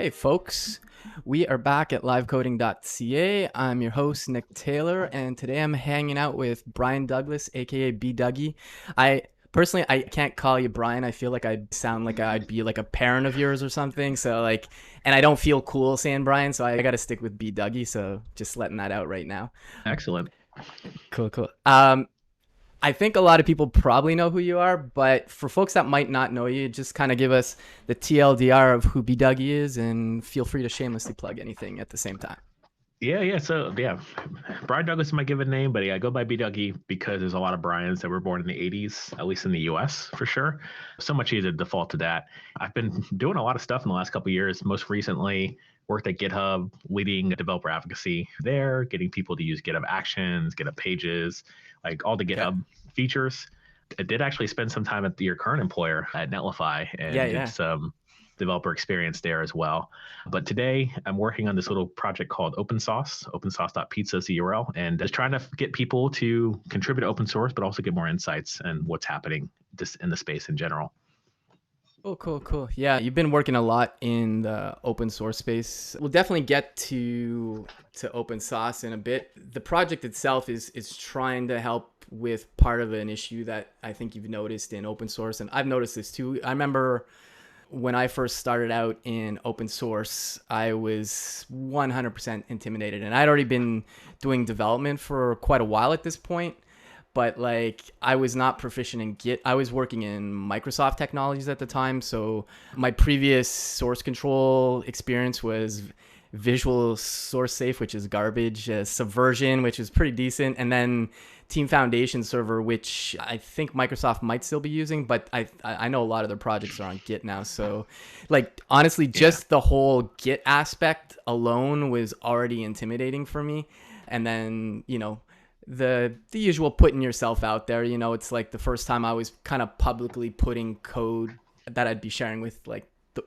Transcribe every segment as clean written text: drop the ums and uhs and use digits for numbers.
Hey folks, we are back at livecoding.ca. I'm your host, Nick Taylor, and today I'm hanging out with Brian Douglas, aka B Dougie. I personally I can't call you Brian. I feel like I'd sound like I'd be like a parent of yours or something. So like, and I don't feel cool saying Brian, so I got to stick with B Dougie. So just letting that out right now. Excellent. Cool, cool. I think a lot of people probably know who you are, but for folks that might not know you, just kind of give us the TLDR of who B Dougie is, and feel free to shamelessly plug anything at the same time. Yeah. So Brian Douglas is my given name, but yeah, I go by B Dougie because there's a lot of Brians that were born in the '80s, at least in the U.S. for sure. So much easier to default to that. I've been doing a lot of stuff in the last couple of years. Most recently, worked at GitHub, leading developer advocacy there, getting people to use GitHub Actions, GitHub Pages, like all the Okay. GitHub features. I did actually spend some time at your current employer at Netlify Yeah, and did yeah. some developer experience there as well. But today I'm working on this little project called Open Sauce. OpenSauce.pizza is the URL, and just trying to get people to contribute to open source, but also get more insights and what's happening just in the space in general. Cool, cool, cool. Yeah, you've been working a lot in the open source space. We'll definitely get to open source in a bit. The project itself is trying to help with part of an issue that I think you've noticed in open source, and I've noticed this too. I remember when I first started out in open source, I was 100% intimidated, and I'd already been doing development for quite a while at this point. But like, I was not proficient in Git. I was working in Microsoft technologies at the time, so my previous source control experience was Visual Source Safe, which is garbage, Subversion, which is pretty decent, and then Team Foundation Server, which I think Microsoft might still be using, but I know a lot of their projects are on Git now. So like, honestly, Yeah. just the whole Git aspect alone was already intimidating for me. And then, the usual putting yourself out there, it's like the first time I was kind of publicly putting code that I'd be sharing with, like, the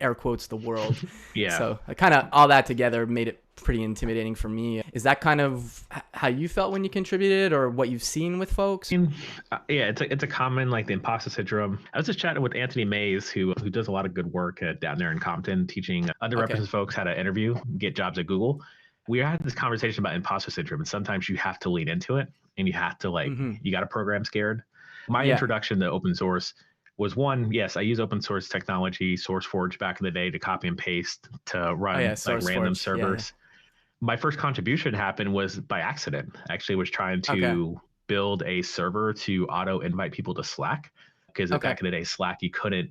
air quotes, the world. Yeah. So kind of all that together made it pretty intimidating for me. Is that kind of how you felt when you contributed, or what you've seen with folks? Yeah, it's a common, like, the imposter syndrome. I was just chatting with Anthony Mays, who does a lot of good work down there in Compton, teaching Okay. underrepresented folks how to interview, get jobs at Google. We had this conversation about imposter syndrome, and sometimes you have to lean into it, and you have to, like, Mm-hmm. you got to program scared. My Yeah. introduction to open source was, one, yes, I use open source technology, SourceForge back in the day, to copy and paste to Oh yeah, run like random SourceForge. Yeah, yeah. servers. My first contribution happened was by accident. I actually was trying Okay. to build a server to auto invite people to Slack, because Okay. back in the day, Slack, you couldn't,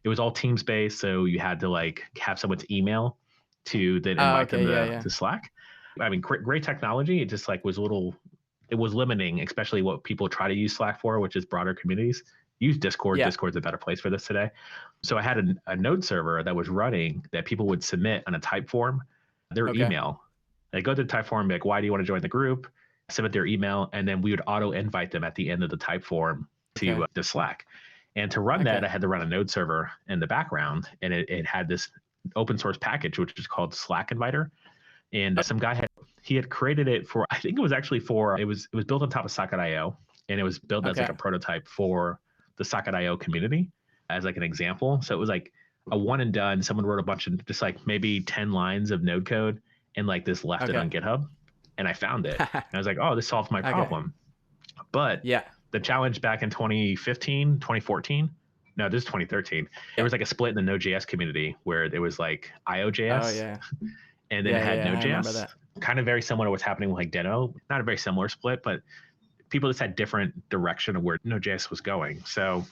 it was all Teams based. So you had to, like, have someone's email to then invite them Okay. Yeah, yeah. to Slack. I mean, great technology. It just, like, was a little, it was limiting, especially what people try to use Slack for, which is broader communities. Use Discord. Yeah. Discord's a better place for this today. So I had a node server that was running that people would submit on a type form, their Okay. email. They go to the type form, be like, why do you want to join the group? Submit their email, and then we would auto invite them at the end of the type form Okay. to the Slack. And to run that, Okay. I had to run a node server in the background, and it had this open source package, which is called Slack Inviter. And some guy had created it for, I think it was actually for, it was built on top of Socket.io, and it was built as like Okay. a prototype for the Socket.io community as like an example. So it was like a one and done. Someone wrote a bunch of just, like, maybe 10 lines of node code, and, like, this left it Okay. on GitHub, and I found it. And I was like, oh, this solves my Okay. problem. But Yeah. the challenge back in 2015, 2014, no, this is 2013. There Yeah. was like a split in the Node.js community where there was like Oh IOJS, yeah. and then it Yeah, had yeah. I remember Node.js. that. Kind of very similar to what's happening with, like, Deno. Not a very similar split, but people just had different direction of where Node.js was going. So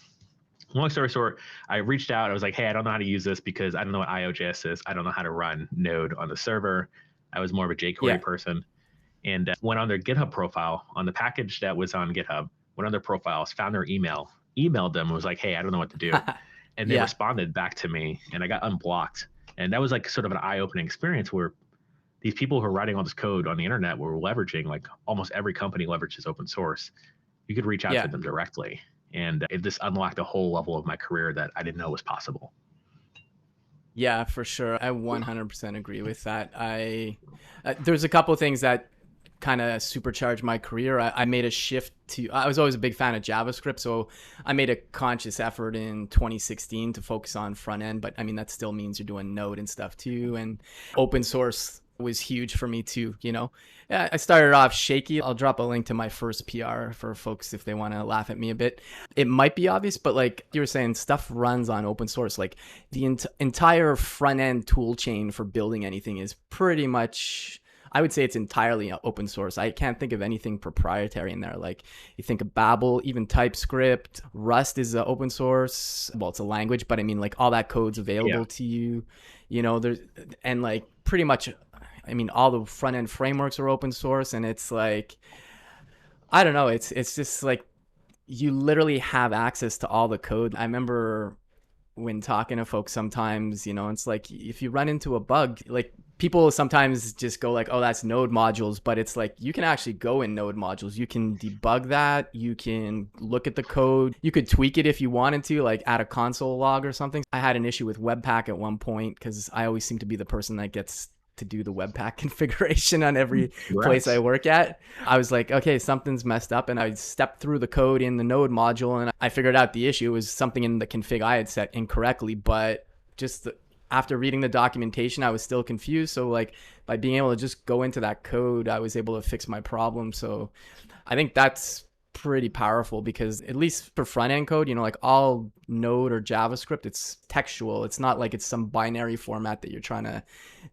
long story short, I reached out. I was like, hey, I don't know how to use this because I don't know what IOJS is. I don't know how to run Node on the server. I was more of a Yeah. jQuery person, and went on their GitHub profile on the package that was on GitHub, went on their profiles, found their email, emailed them, and was like, hey, I don't know what to do. And they Yeah. responded back to me, and I got unblocked. And that was, like, sort of an eye-opening experience where these people who are writing all this code on the internet were leveraging, like, almost every company leverages open source. You could reach out to Yeah. them directly. And it just unlocked a whole level of my career that I didn't know was possible. Yeah, for sure. I 100% agree with that. There's a couple of things that kind of supercharge my career, I made a shift to, I was always a big fan of JavaScript. So I made a conscious effort in 2016 to focus on front end. But I mean, that still means you're doing Node and stuff too. And open source was huge for me too, you know. Yeah, I started off shaky. I'll drop a link to my first PR for folks if they want to laugh at me a bit. It might be obvious, but like you were saying, stuff runs on open source. Like the entire front end tool chain for building anything is pretty much, I would say it's entirely open source. I can't think of anything proprietary in there. Like you think of Babel, even TypeScript, Rust is open source. Well, it's a language, but I mean, like all that code's available to you. You know, there's, and like pretty much, I mean, all the front end frameworks are open source, and it's like, I don't know, it's just like you literally have access to all the code. I remember when talking to folks sometimes, you know, it's like if you run into a bug, like people sometimes just go like, oh, that's node modules, but it's like you can actually go in node modules. You can debug that. You can look at the code. You could tweak it if you wanted to, like add a console log or something. I had an issue with Webpack at one point because I always seem to be the person that gets to do the Webpack configuration on every place I work at. I was like, okay, something's messed up. And I stepped through the code in the node module and I figured out the issue was something in the config I had set incorrectly. But just after reading the documentation, I was still confused. So like by being able to just go into that code, I was able to fix my problem. So I think that's pretty powerful because at least for front end code, you know, like all Node or JavaScript, it's textual. It's not like it's some binary format that you're trying to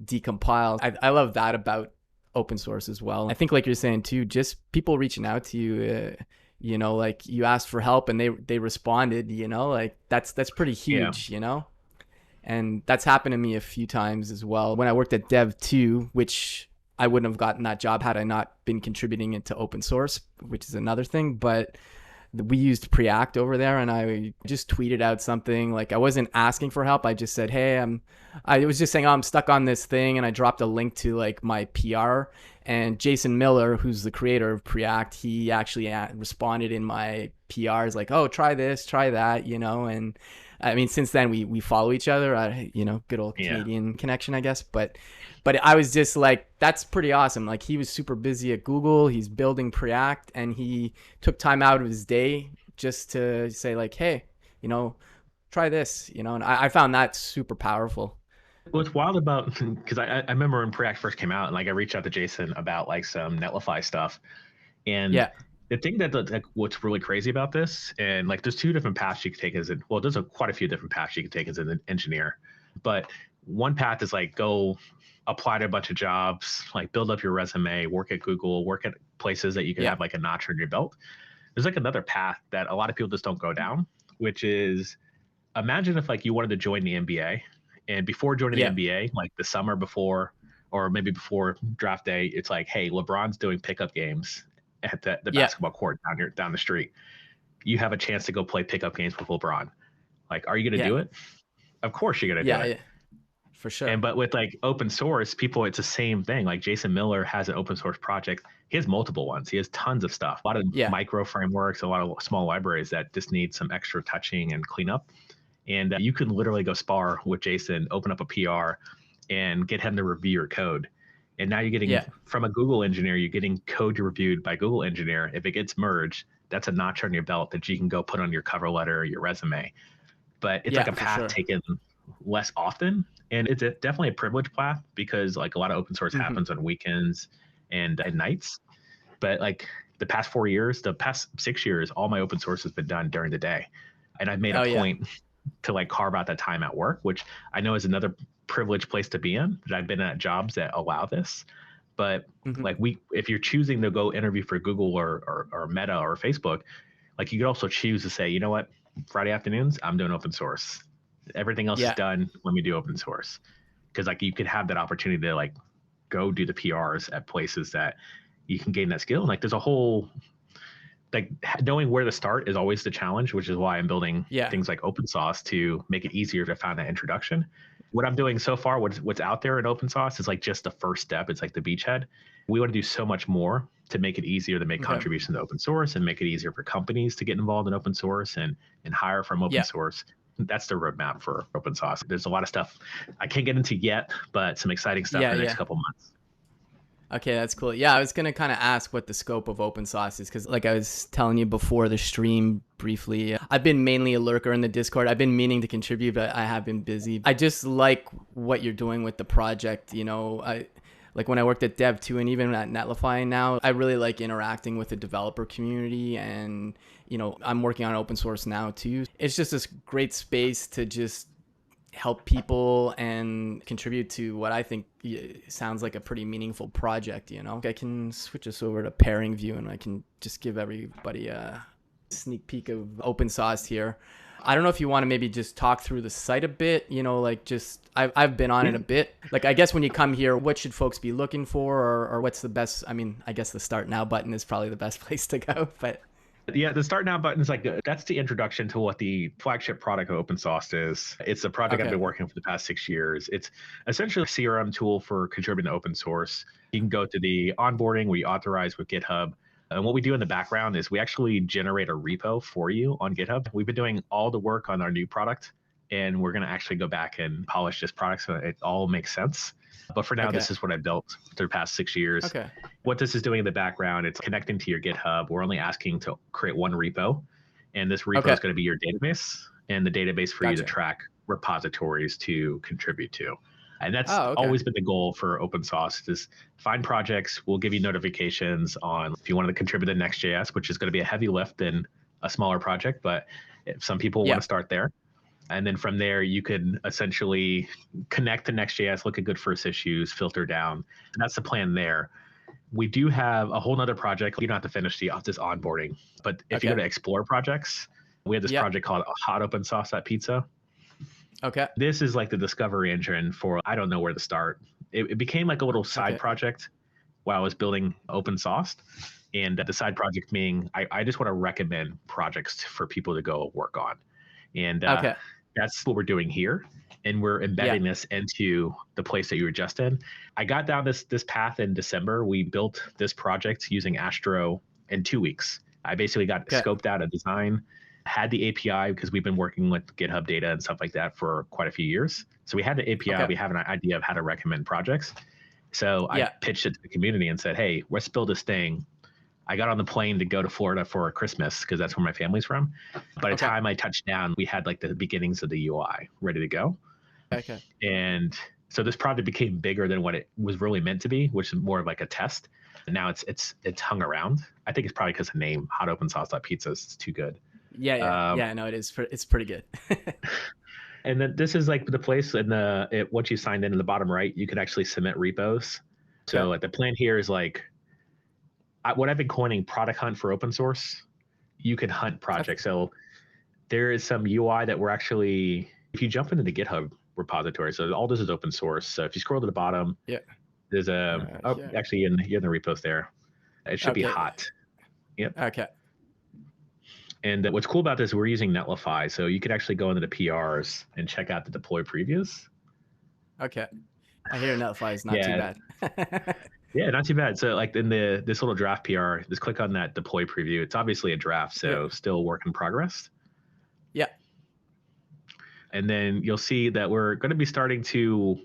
decompile. I love that about open source as well. I think like you're saying too, just people reaching out to you, you know, like you asked for help and they responded, you know, like that's pretty huge, you know? And that's happened to me a few times as well. When I worked at Dev2, which I wouldn't have gotten that job had I not been contributing it to open source, which is another thing. But we used Preact over there, and I just tweeted out something like I wasn't asking for help. I just said, "Hey, I was just saying, oh, I'm stuck on this thing," and I dropped a link to like my PR. And Jason Miller, who's the creator of Preact, he actually responded in my PRs like, "Oh, try this, try that," you know, and I mean, since then we follow each other, you know, good old Canadian connection, I guess. But I was just like, that's pretty awesome. Like he was super busy at Google. He's building Preact and he took time out of his day just to say like, hey, you know, try this, you know, and I found that super powerful. What's wild about, because I remember when Preact first came out and like I reached out to Jason about like some Netlify stuff. And Yeah. the thing that like, what's really crazy about this, and like there's two different paths you can take as there's quite a few different paths you can take as an engineer, but one path is like go apply to a bunch of jobs, like build up your resume, work at Google, work at places that you can have like a notch on your belt. There's like another path that a lot of people just don't go down, which is imagine if like you wanted to join the NBA and before joining the NBA, like the summer before, or maybe before draft day, it's like, hey, LeBron's doing pickup games at the basketball court down the street. You have a chance to go play pickup games with LeBron. Like, are you going to do it? Of course you're going to do it. For sure. But with like open source, people, it's the same thing. Like Jason Miller has an open source project. He has multiple ones. He has tons of stuff, a lot of micro frameworks, a lot of small libraries that just need some extra touching and cleanup. And you can literally go spar with Jason, open up a PR and get him to review your code. And now you're getting from a Google engineer, you're getting code reviewed by Google engineer. If it gets merged, that's a notch on your belt that you can go put on your cover letter or your resume. But it's like a path taken less often. And it's definitely a privileged path because like a lot of open source happens on weekends and at nights. But like the past 4 years, the past 6 years, all my open source has been done during the day. And I've made a point to like carve out that time at work, which I know is another privileged place to be in. I've been at jobs that allow this, but like if you're choosing to go interview for Google or Meta or Facebook, like you could also choose to say, you know what, Friday afternoons, I'm doing open source. Everything else is done. Let me do open source. Cause like you could have that opportunity to like go do the PRs at places that you can gain that skill. And like there's a whole, like knowing where to start is always the challenge, which is why I'm building things like open source to make it easier to find that introduction. What I'm doing so far, what's out there in open source is like just the first step. It's like the beachhead. We want to do so much more to make it easier to make contributions to open source and make it easier for companies to get involved in open source and hire from open source. That's the roadmap for open source. There's a lot of stuff I can't get into yet, but some exciting stuff in the next couple months. Okay, that's cool. Yeah, I was gonna kind of ask what the scope of open source is, because like I was telling you before the stream briefly, I've been mainly a lurker in the Discord. I've been meaning to contribute, but I have been busy. I just like what you're doing with the project. I like when I worked at Dev2 and even at Netlify now, I really like interacting with the developer community, and I'm working on open source now too. It's just this great space to just help people and contribute to what I think sounds like a pretty meaningful project. I can switch us over to pairing view and I can just give everybody a sneak peek of open source here. I don't know if you want to maybe just talk through the site a bit, like just I've been on it a bit. Like, I guess when you come here, what should folks be looking for, or what's the best? I mean, I guess the start now button is probably the best place to go, but Yeah, the start now button is like that's the introduction to what the flagship product of open source is. It's a project I've been working for the past 6 years. It's essentially a CRM tool for contributing to open source. You can go to the onboarding, we authorize with GitHub. And what we do in the background is we actually generate a repo for you on GitHub. We've been doing all the work on our new product, and we're going to actually go back and polish this product so it all makes sense. But for now, this is what I built for the past 6 years. Okay. What this is doing in the background, it's connecting to your GitHub. We're only asking to create one repo, and this repo is going to be your database, and the database for you to track repositories to contribute to. And that's always been the goal for open source, is find projects. We'll give you notifications on if you want to contribute to Next.js, which is going to be a heavy lift in a smaller project, but if some people want to start there. And then from there, you could essentially connect to Next.js, look at good first issues, filter down. And that's the plan there. We do have a whole nother project. You don't have to finish this onboarding. But if you go to explore projects, we have this project called Hot Open Sauce.pizza. Okay. This is like the discovery engine for, I don't know where to start. It became like a little side project while I was building open source. And the side project being, I just want to recommend projects for people to go work on. And that's what we're doing here. And we're embedding this into the place that you were just in. I got down this path in December. We built this project using Astro in 2 weeks. I basically got scoped out a design, had the API because we've been working with GitHub data and stuff like that for quite a few years. So we had the API. We have an idea of how to recommend projects. So I pitched it to the community and said, hey, let's build this thing. I got on the plane to go to Florida for Christmas because that's where my family's from. By the time I touched down, we had like the beginnings of the UI ready to go. Okay. And so this project became bigger than what it was really meant to be, which is more of like a test. And now it's hung around. I think it's probably because the name Hot Open Sauce.pizza is too good. No, it is. It's pretty good. And then this is like the place once you signed in the bottom right, you can actually submit repos. So like the plan here is like, what I've been coining product hunt for open source. You can hunt projects. So there is some UI that we're actually, if you jump into the GitHub repository, so all this is open source. So if you scroll to the bottom, there's actually in the repos there. It should be hot. Yep. Okay. And what's cool about this, we're using Netlify. So you could actually go into the PRs and check out the deploy previews. Okay. I hear Netlify is not too bad. Yeah, not too bad. So like in this little draft PR, just click on that deploy preview. It's obviously a draft, so still work in progress. Yeah. And then you'll see that we're going to be starting to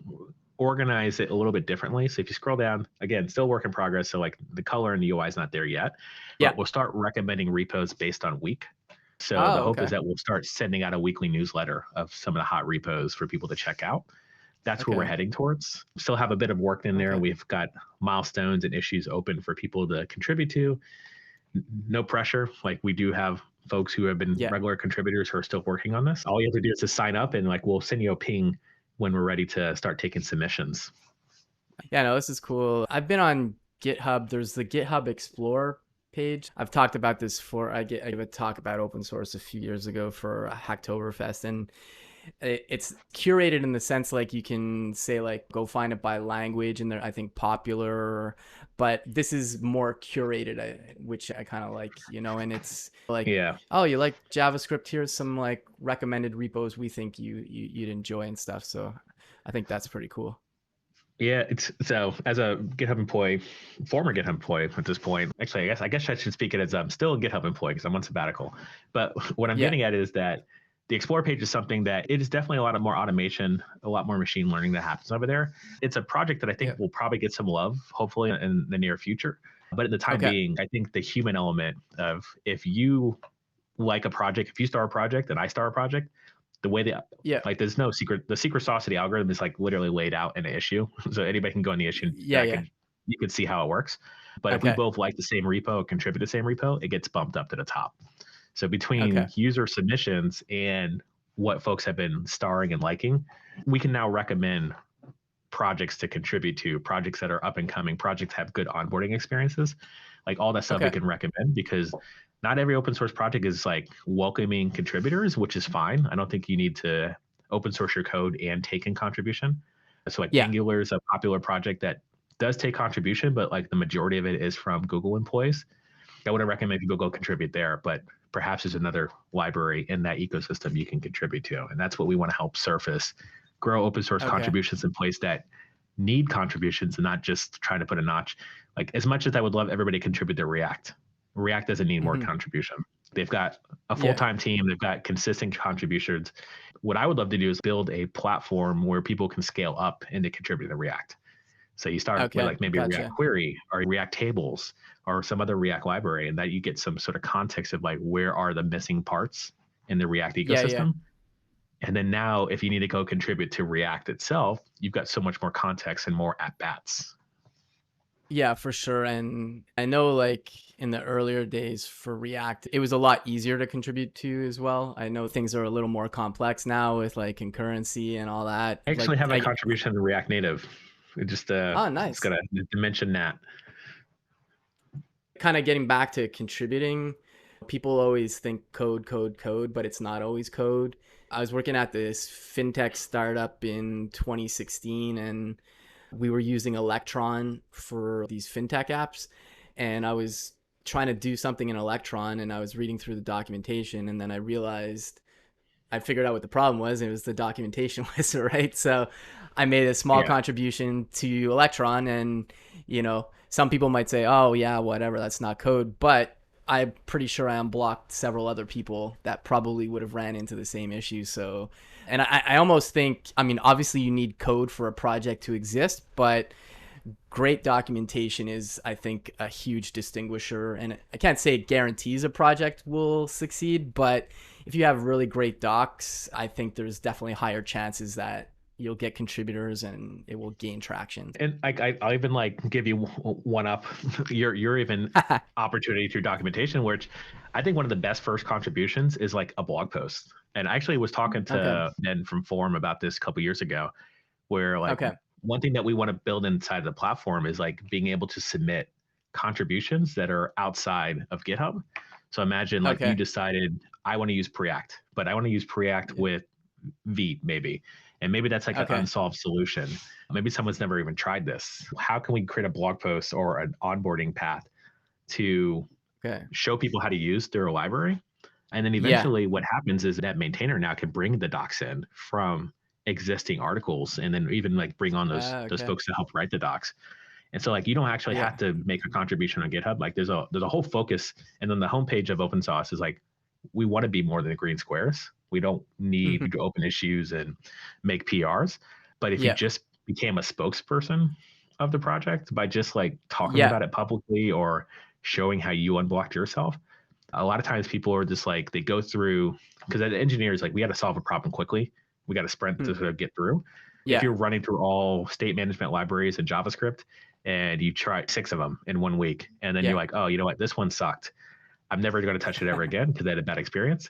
organize it a little bit differently. So if you scroll down, again, still work in progress. So like the color and the UI is not there yet. But we'll start recommending repos based on week. So the hope is that we'll start sending out a weekly newsletter of some of the hot repos for people to check out. That's where we're heading towards. Still have a bit of work in there. We've got milestones and issues open for people to contribute to. No pressure. Like we do have folks who have been regular contributors who are still working on this. All you have to do is to sign up and like we'll send you a ping when we're ready to start taking submissions. Yeah, no, this is cool. I've been on GitHub. There's the GitHub Explore page. I've talked about this I gave a talk about open source a few years ago for Hacktoberfest, and it's curated in the sense like you can say like go find it by language, and they're I think popular, but this is more curated, which I kind of like, and it's like, oh, you like JavaScript, here's some like recommended repos we think you'd enjoy and stuff. So I think that's pretty cool. Yeah, so as a GitHub employee, former GitHub employee at this point, actually, I guess I should speak it as I'm still a GitHub employee because I'm on sabbatical. But what I'm getting at is that the Explore page is something that it is definitely a lot of more automation, a lot more machine learning that happens over there. It's a project that I Yeah. think will probably get some love, hopefully in the near future. But at the time Okay. being, I think the human element of if you like a project, if you start a project and I start a project, the way that Yeah. like there's no secret, the secret sauce of the algorithm is like literally laid out in an issue. So anybody can go in the issue Yeah. that Yeah. could you could see how it works. But if we Okay. both like the same repo or contribute to the same repo, it gets bumped up to the top. So between Okay. user submissions and what folks have been starring and liking, we can now recommend projects to contribute to, projects that are up and coming, projects have good onboarding experiences, like all that stuff we Okay. can recommend because not every open source project is like welcoming contributors, which is fine. I don't think you need to open source your code and take in contribution. So like Yeah. Angular is a popular project that does take contribution, but like the majority of it is from Google employees. I wouldn't recommend people go contribute there, but perhaps there's another library in that ecosystem you can contribute to. And that's what we want to help surface, grow open source Okay. contributions in place that need contributions and not just trying to put a notch. Like as much as I would love everybody to contribute to React, React doesn't need more Hmm. contribution. They've got a Yeah. full-time team, they've got consistent contributions. What I would love to do is build a platform where people can scale up and to contribute to React. So you start with Okay. like maybe React Gotcha. Query or React Tables or some other React library, and that you get some sort of context of like where are the missing parts in the React Yeah. Yeah. ecosystem. And then now, if you need to go contribute to React itself, you've got so much more context and more at bats. Yeah, for sure. And I know like in the earlier days for React, it was a lot easier to contribute to as well. I know things are a little more complex now with like concurrency and all that. I actually Like have a contribution to React Native. oh, Just nice. gotta mention that. Kind of getting back to contributing, people always think code, code, code, but it's not always code. I was working at this fintech startup in 2016 and we were using Electron for these fintech apps. And I was trying to do something in Electron and I was reading through the documentation and then I realized I figured out what the problem was, and it was the documentation was right. So I made a small Yeah. contribution to Electron, and some people might say, "Oh yeah, whatever, that's not code," but I'm pretty sure I unblocked several other people that probably would have ran into the same issue. So, and I almost think, I mean, obviously you need code for a project to exist, but great documentation is, I think, a huge distinguisher. And I can't say it guarantees a project will succeed, but if you have really great docs, I think there's definitely higher chances that you'll get contributors and it will gain traction. And I'll even like give you one up. Your even opportunity through documentation, which I think one of the best first contributions is like a blog post. And I actually was talking Okay. to Ben from Forum about this a couple years ago, where like Okay. one thing that we want to build inside of the platform is like being able to submit contributions that are outside of GitHub. So imagine like you Okay. decided I want to use Preact, but I want to use Preact Yeah. with Vite maybe. And maybe that's like an Okay. unsolved solution. Maybe someone's never even tried this. How can we create a blog post or an onboarding path to Okay. show people how to use their library? And then Yeah. eventually what happens is that maintainer now can bring the docs in from existing articles and then even like bring on those Okay. folks to help write the docs. And so like you don't actually have Yeah. to make a contribution on GitHub. Like there's a whole focus. And then the homepage of open source is like, we want to be more than green squares. We don't need Hmm. to open issues and make PRs. But if you Yeah. just became a spokesperson of the project by just like talking Yeah. about it publicly or showing how you unblocked yourself, a lot of times people are just like they go through because as engineers like we got to solve a problem quickly, we got to sprint to Hmm. sort of get through. If Yeah. you're running through all state management libraries and JavaScript and you try 6 of them in 1 week and then you're Yeah. like, oh, you know what, this one sucked, I'm never going to touch it ever again because I had a bad experience.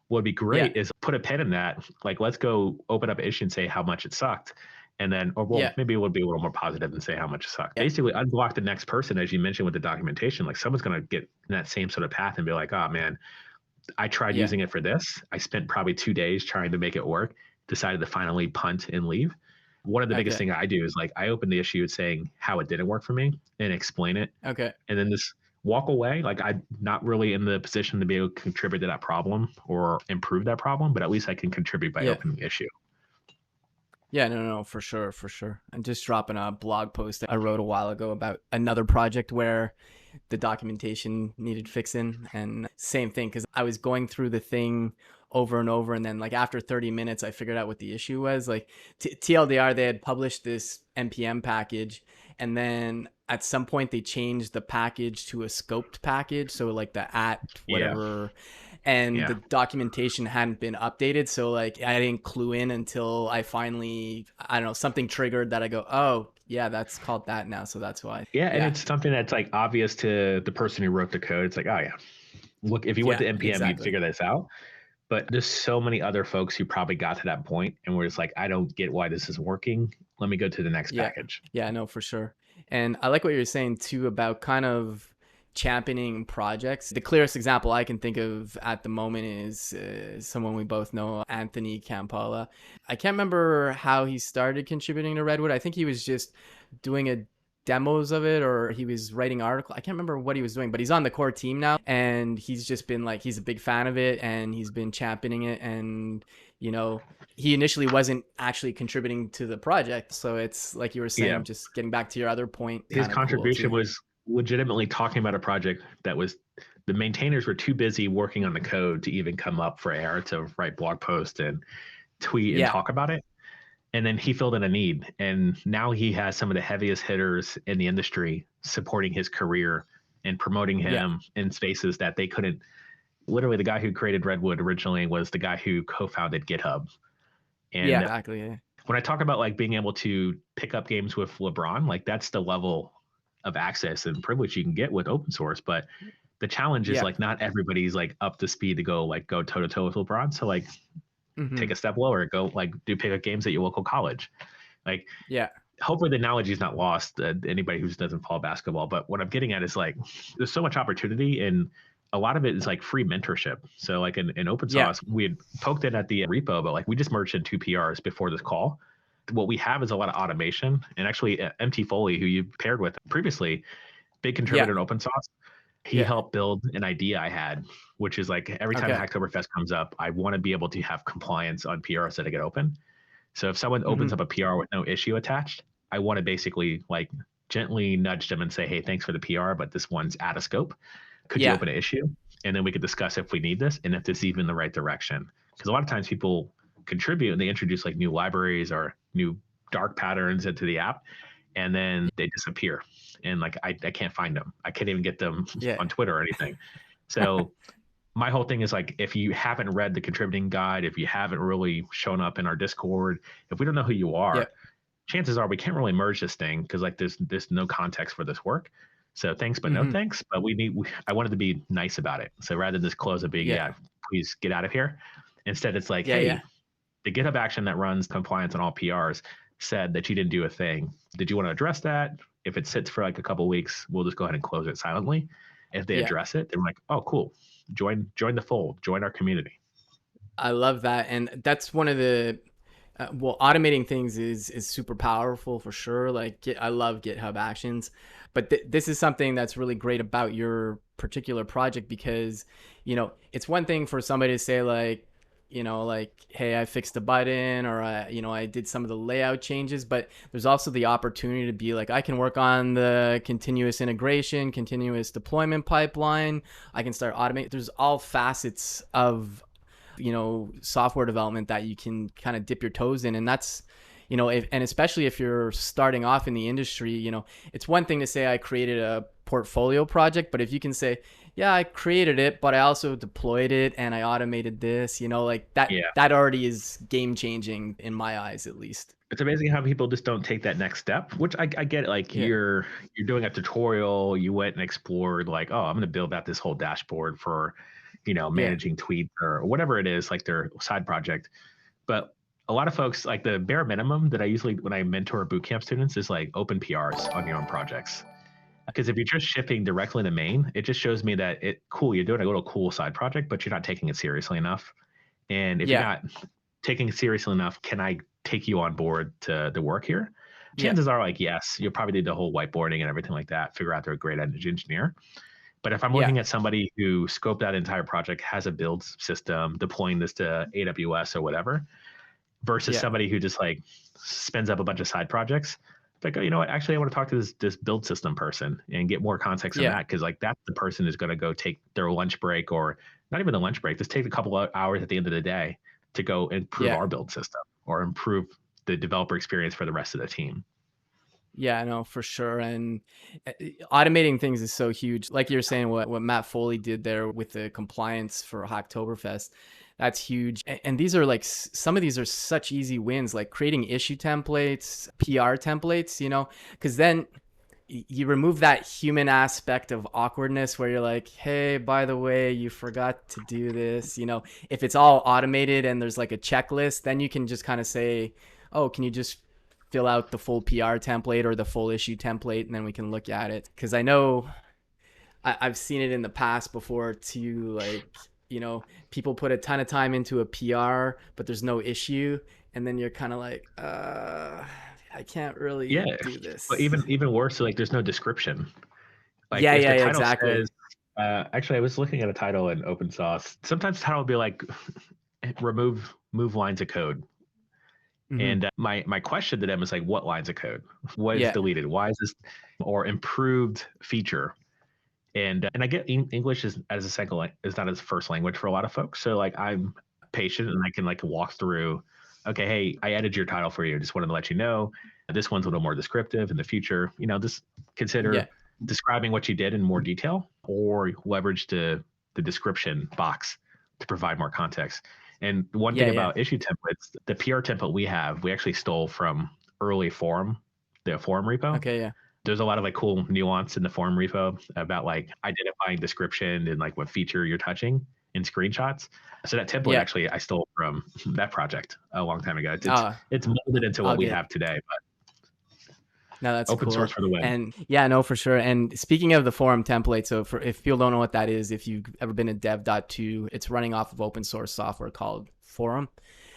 What would be Yeah. great is put a pen in that, like let's go open up an issue and say how much it sucked, and then or well Yeah. maybe it would be a little more positive and say how much it sucked. Yeah. Basically unblock the next person, as you mentioned with the documentation. Like someone's going to get in that same sort of path and be like, oh man, I tried Yeah. using it for this. I spent probably 2 days trying to make it work, decided to finally punt and leave. One of the biggest Okay. thing I do is like I open the issue saying how it didn't work for me and explain it. Okay. And then this walk away. Like I'm not really in the position to be able to contribute to that problem or improve that problem, but at least I can contribute by Yeah. opening the issue. Yeah, no, for sure, for sure. I'm just dropping a blog post I wrote a while ago about another project where the documentation needed fixing. And same thing, because I was going through the thing over and over, and then like after 30 minutes I figured out what the issue was. Like TLDR, they had published this npm package, and then at some point they changed the package to a scoped package, so like the at Yeah. whatever, and the Yeah. documentation hadn't been updated. So like I didn't clue in until I finally, I don't know, something triggered that I go, oh yeah, that's called that now, so that's why. Yeah. And Yeah, it's something that's like obvious to the person who wrote the code. It's like, oh yeah, look, if you went yeah, to NPM, you'd exactly. figure this out. But there's so many other folks who probably got to that point and were just like, I don't get why this is working. Let me go to the next Yeah. package. Yeah, no, for sure. And I like what you're saying too about kind of championing projects. The clearest example I can think of at the moment is someone we both know, Anthony Campala. I can't remember how he started contributing to Redwood. I think he was just doing a demos of it, or he was writing article. I can't remember what he was doing, but he's on the core team now, and he's just been like, he's a big fan of it, and he's been championing it. And you know, he initially wasn't actually contributing to the project, so it's like you were Yeah. saying, just getting back to your other point, His kind of cool contribution too. was legitimately talking about a project that was the maintainers were too busy working on the code to even come up for air to write blog posts and tweet and Yeah, talk about it. And then he filled in a need. And now he has some of the heaviest hitters in the industry supporting his career and promoting yeah, him in spaces that they couldn't. Literally, the guy who created Redwood originally was the guy who co-founded GitHub. yeah, And exactly. Yeah, when I talk about like being able to pick up games with LeBron, like that's the level of access and privilege you can get with open source. But the challenge is yeah. like not everybody's like up to speed to go toe to toe with LeBron. So like Mm-hmm. take a step lower, go like do pick up games at your local college. Like Yeah, hopefully the analogy is not lost anybody who doesn't follow basketball. But what I'm getting at is like there's so much opportunity and a lot of it is like free mentorship. So like in open yeah, source, we had poked it at the repo, but like we just merged in two PRs before this call. What we have is a lot of automation and actually MT Foley, who you paired with previously, big yeah, contributor in open source. He yeah. helped build an idea I had, which is like every time Okay. Hacktoberfest comes up, I want to be able to have compliance on PRs that I get open. So if someone opens Mm-hmm. up a PR with no issue attached, I want to basically like gently nudge them and say, hey, thanks for the PR, but this one's out of scope. Could you Yeah, open an issue? And then we could discuss if we need this and if this is even the right direction. Because a lot of times people contribute and they introduce like new libraries or new dark patterns into the app, and then they disappear. And like I can't find them. I can't even get them yeah, on Twitter or anything. So my whole thing is like if you haven't read the contributing guide, if you haven't really shown up in our Discord, if we don't know who you yeah, are, chances are we can't really merge this thing because like there's no context for this work. So thanks but no mm-hmm. thanks. But I wanted to be nice about it. So rather than just close it being Yeah, yeah, please get out of here. Instead it's like, yeah, yeah, hey, the GitHub action that runs compliance on all PRs said that you didn't do a thing. Did you want to address that? If it sits for like a couple of weeks, we'll just go ahead and close it silently. If they yeah. address it, they're like, oh, cool. Join the fold. Join our community. I love that, and that's one of the well, automating things is super powerful for sure. Like I love GitHub Actions, but this is something that's really great about your particular project, because it's one thing for somebody to say like, like, hey, I fixed a button, or I did some of the layout changes, but there's also the opportunity to be like, I can work on the continuous integration, continuous deployment pipeline. I can start automating. There's all facets of software development that you can kind of dip your toes in. And that's and especially if you're starting off in the industry, it's one thing to say I created a portfolio project, but if you can say, yeah, I created it, but I also deployed it and I automated this, like that Yeah. that already is game changing in my eyes, at least. It's amazing how people just don't take that next step, which I get. Like Yeah, you're doing a tutorial, you went and explored, like, oh, I'm going to build out this whole dashboard for, yeah, managing tweets or whatever it is, like their side project. But a lot of folks, like the bare minimum that I usually when I mentor bootcamp students is like open PRs on your own projects. Because if you're just shipping directly to main, it just shows me that cool, you're doing a little cool side project, but you're not taking it seriously enough. And if you're yeah, not taking it seriously enough, can I take you on board to the work here? yeah, Chances are like, yes, you'll probably need the whole whiteboarding and everything like that, figure out they're a great engineer. But if I'm yeah, looking at somebody who scoped that entire project, has a build system, deploying this to AWS or whatever, versus yeah, somebody who just like spins up a bunch of side projects, like, oh, you know what? Actually, I want to talk to this build system person and get more context on Yeah. that, because like that's the person who's going to go take their lunch break, or not even the lunch break. Just take a couple of hours at the end of the day to go improve Yeah. our build system or improve the developer experience for the rest of the team. Yeah, no, for sure. And automating things is so huge. Like you're saying, what Matt Foley did there with the compliance for Hacktoberfest, that's huge. And these are like some of these are such easy wins, like creating issue templates, PR templates, because then you remove that human aspect of awkwardness where you're like, hey, by the way, you forgot to do this. If it's all automated and there's like a checklist, then you can just kind of say, oh, can you just fill out the full PR template or the full issue template, and then we can look at it. Because I know I've seen it in the past before too, like, people put a ton of time into a PR, but there's no issue. And then you're kind of like, I can't Yeah, really do but this. even worse, like there's no description. Like Yeah, if the yeah, yeah, title exactly. says, actually, I was looking at a title in open source. Sometimes the title will be like, move lines of code. Hmm. And my question to them is like, what lines of code? What is Yeah, deleted? Why is this, or improved feature? And I get English is as a second is not as first language for a lot of folks. So like I'm patient and I can like walk through. Okay, hey, I added your title for you. Just wanted to let you know this one's a little more descriptive in the future. Just yeah, consider describing what you did in more detail, or leverage the description box to provide more context. And one thing yeah, yeah. about issue templates, the PR template we actually stole from early forum, the forum repo. Okay, yeah, There's a lot of like cool nuance in the forum repo about like identifying description and like what feature you're touching in screenshots. So that template yeah. actually I stole from that project a long time ago. Uh, It's molded into what I'll we get. have today, No, but that's open source cool. for the win. And yeah, no, for sure. And speaking of the forum template, so for if people don't know what that is, if you've ever been to dev.to, it's running off of open source software called Forum.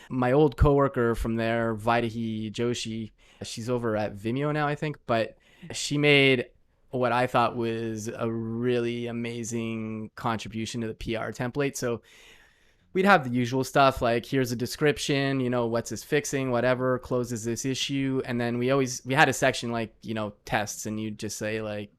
My old coworker from there, Vaidehi Joshi, she's over at Vimeo now, I think, but she made what I thought was a really amazing contribution to the PR template. So we'd have the usual stuff like here's a description, what's this fixing, whatever, closes this issue. And then we had a section like, tests, and you'd just say like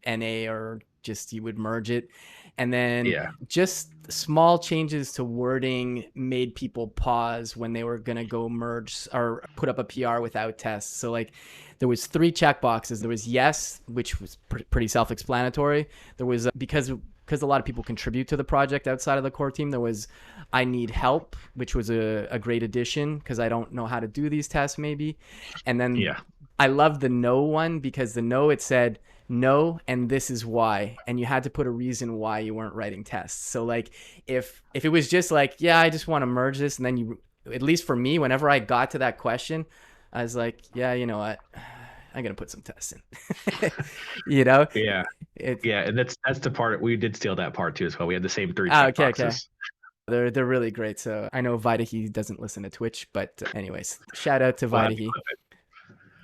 NA, or just you would merge it. And then Yeah. just small changes to wording made people pause when they were going to go merge or put up a PR without tests. So like there was 3 checkboxes. There was yes, which was pretty self-explanatory. There was because a lot of people contribute to the project outside of the core team. There was I need help, which was a great addition because I don't know how to do these tests maybe. And then Yeah. I love the no one, because the no, it said no and this is why, and you had to put a reason why you weren't writing tests. So like if it was just like, yeah, I just want to merge this, and then you, at least for me, whenever I got to that question, I was like, yeah, you know what, I'm gonna put some tests in. you know Yeah. it Yeah. And that's the part we did steal that part too as well. We had the same 3 Okay, okay. checkboxes. They're really great. So I know Vaidehi doesn't listen to Twitch, but anyways, shout out to We'll have to Vaidehi. clip it.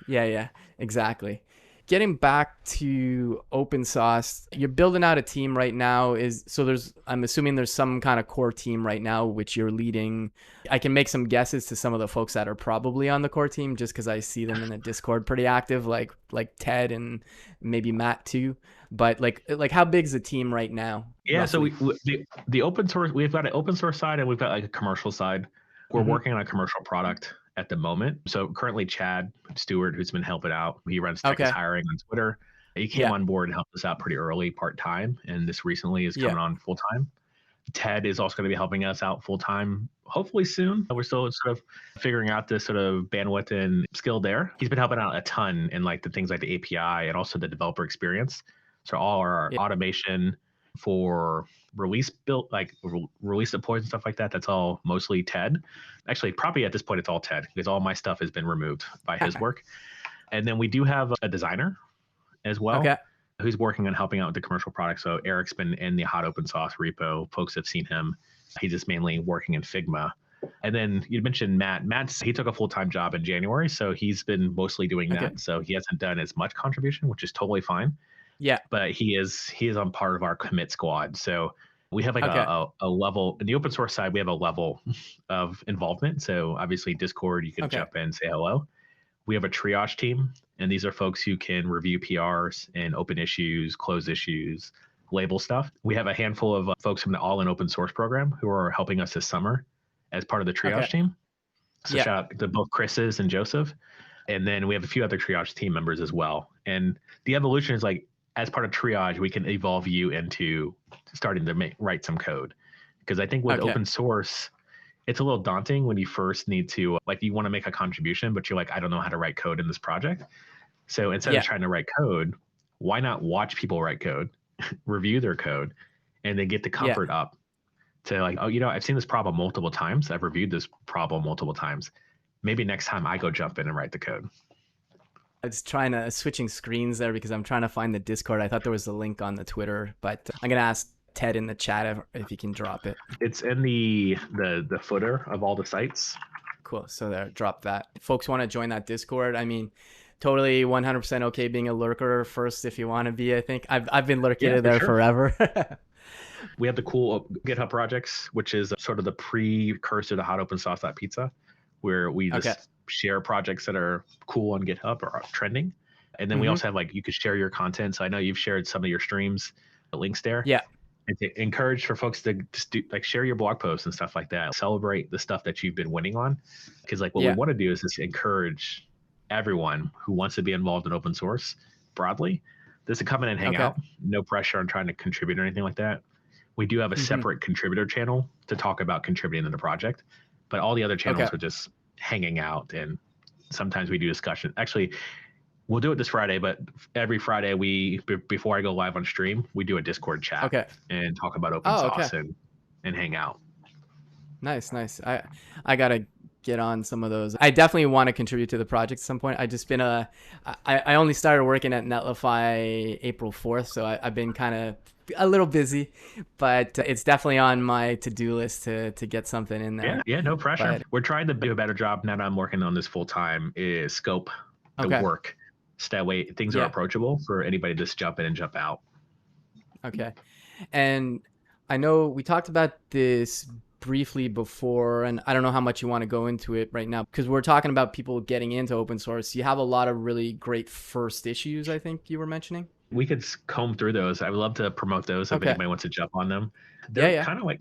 Yeah, yeah, exactly. Getting back to open source, you're building out a team right now. I'm assuming there's some kind of core team right now which you're leading. I can make some guesses to some of the folks that are probably on the core team just because I see them in the Discord pretty active, like Ted and maybe Matt too. But like how big's the team right now, Yeah, so roughly? the open source, we've got an open source side and we've got like a commercial side. We're Mm-hmm. working on a commercial product at the moment. So currently, Chad Stewart, who's been helping out, he runs Tech is Okay. Hiring on Twitter. He came Yeah. on board and helped us out pretty early, part time, and this recently is Yeah. coming on full time. Ted is also going to be helping us out full time, hopefully soon. We're still sort of figuring out this sort of bandwidth and skill there. He's been helping out a ton in like the things like the API and also the developer experience. So all our Yeah. automation for release build, like release deploys and stuff like that, that's all mostly Ted. Actually, probably at this point it's all Ted because all my stuff has been removed by his work. And then we do have a designer as well Okay. who's working on helping out with the commercial product. So Eric's been in the hot open source repo. Folks have seen him. He's just mainly working in Figma. And then you mentioned Matt. He took a full-time job in January, so he's been mostly doing Okay. that. So he hasn't done as much contribution, which is totally fine. Yeah. But he is on part of our commit squad. So we have like Okay. a level in the open source side. We have a level of involvement. So obviously Discord, you can Okay. jump in, say hello. We have a triage team, and these are folks who can review PRs and open issues, close issues, label stuff. We have a handful of folks from the All in Open Source program who are helping us this summer as part of the triage Okay. team. So Yeah. shout out to both Chris's and Joseph. And then we have a few other triage team members as well. And the evolution is like, as part of triage, we can evolve you into starting to write some code. Because I think with Okay. open source, it's a little daunting when you first need to, like, you want to make a contribution, but you're like, I don't know how to write code in this project. So instead of Yeah. trying to write code, why not watch people write code, review their code, and then get the Yeah. comfort up to like, oh, I've seen this problem multiple times. I've reviewed this problem multiple times. Maybe next time I go jump in and write the code. I was trying to switching screens there because I'm trying to find the Discord. I thought there was a link on the Twitter, but I'm gonna ask Ted in the chat if he can drop it. It's in the footer of all the sites. Cool. So there, drop that. Folks want to join that Discord. I mean, totally 100% okay being a lurker first if you want to be. I think I've been lurking Yeah, there sure. forever. We have the cool GitHub projects, which is sort of the precursor to hot open sauce.pizza, where we just share projects that are cool on GitHub or are trending. And then we also have like, you could share your content. So I know you've shared some of your streams, the links there. Yeah. And to encourage for folks to just do, like, share your blog posts and stuff like that. Celebrate the stuff that you've been winning on. Because like what we want to do is just encourage everyone who wants to be involved in open source broadly, just to come in and hang out. No pressure on trying to contribute or anything like that. We do have a separate contributor channel to talk about contributing in the project, but all the other channels are just hanging out, and sometimes we do discussion. Actually, we'll do it this Friday, but every Friday before I go live on stream, we do a Discord chat and talk about open source and hang out. Nice. I gotta get on some of those. I definitely want to contribute to the project at some point. I just been I only started working at Netlify April 4th, so I've been kind of a little busy, but it's definitely on my to-do list to get something in there. Yeah, no pressure. But we're trying to do a better job now that I'm working on this full time, is scope the work. So that way things are approachable for anybody to just jump in and jump out. Okay. And I know we talked about this briefly before, and I don't know how much you want to go into it right now, because we're talking about people getting into open source. You have a lot of really great first issues, I think you were mentioning. We could comb through those. I would love to promote those if anybody wants to jump on them. They're kind of like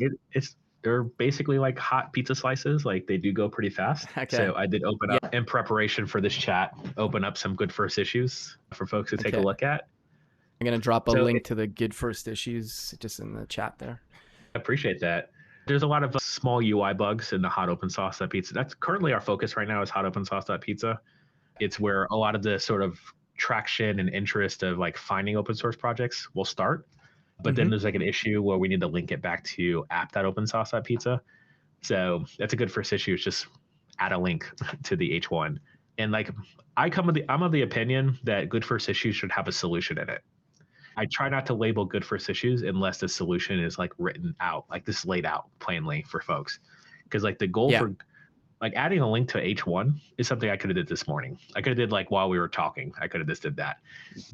they're basically like hot pizza slices. Like, they do go pretty fast. So I did open up in preparation for this chat, open up some good first issues for folks to take a look at. I'm going to drop a link to the good first issues just in the chat there. I appreciate that. There's a lot of small UI bugs in the hot open sauce.pizza. That's currently our focus right now, is hot open sauce.pizza. It's where a lot of the sort of traction and interest of like finding open source projects will start. But then there's like an issue where we need to link it back to app.opensauce.pizza. So that's a good first issue, is just add a link to the H1. And like, I'm of the opinion that good first issues should have a solution in it. I try not to label good first issues unless the solution is like written out, like this laid out plainly for folks. Because like the goal for like adding a link to H1 is something I could have did this morning. I could have did like while we were talking. I could have just did that.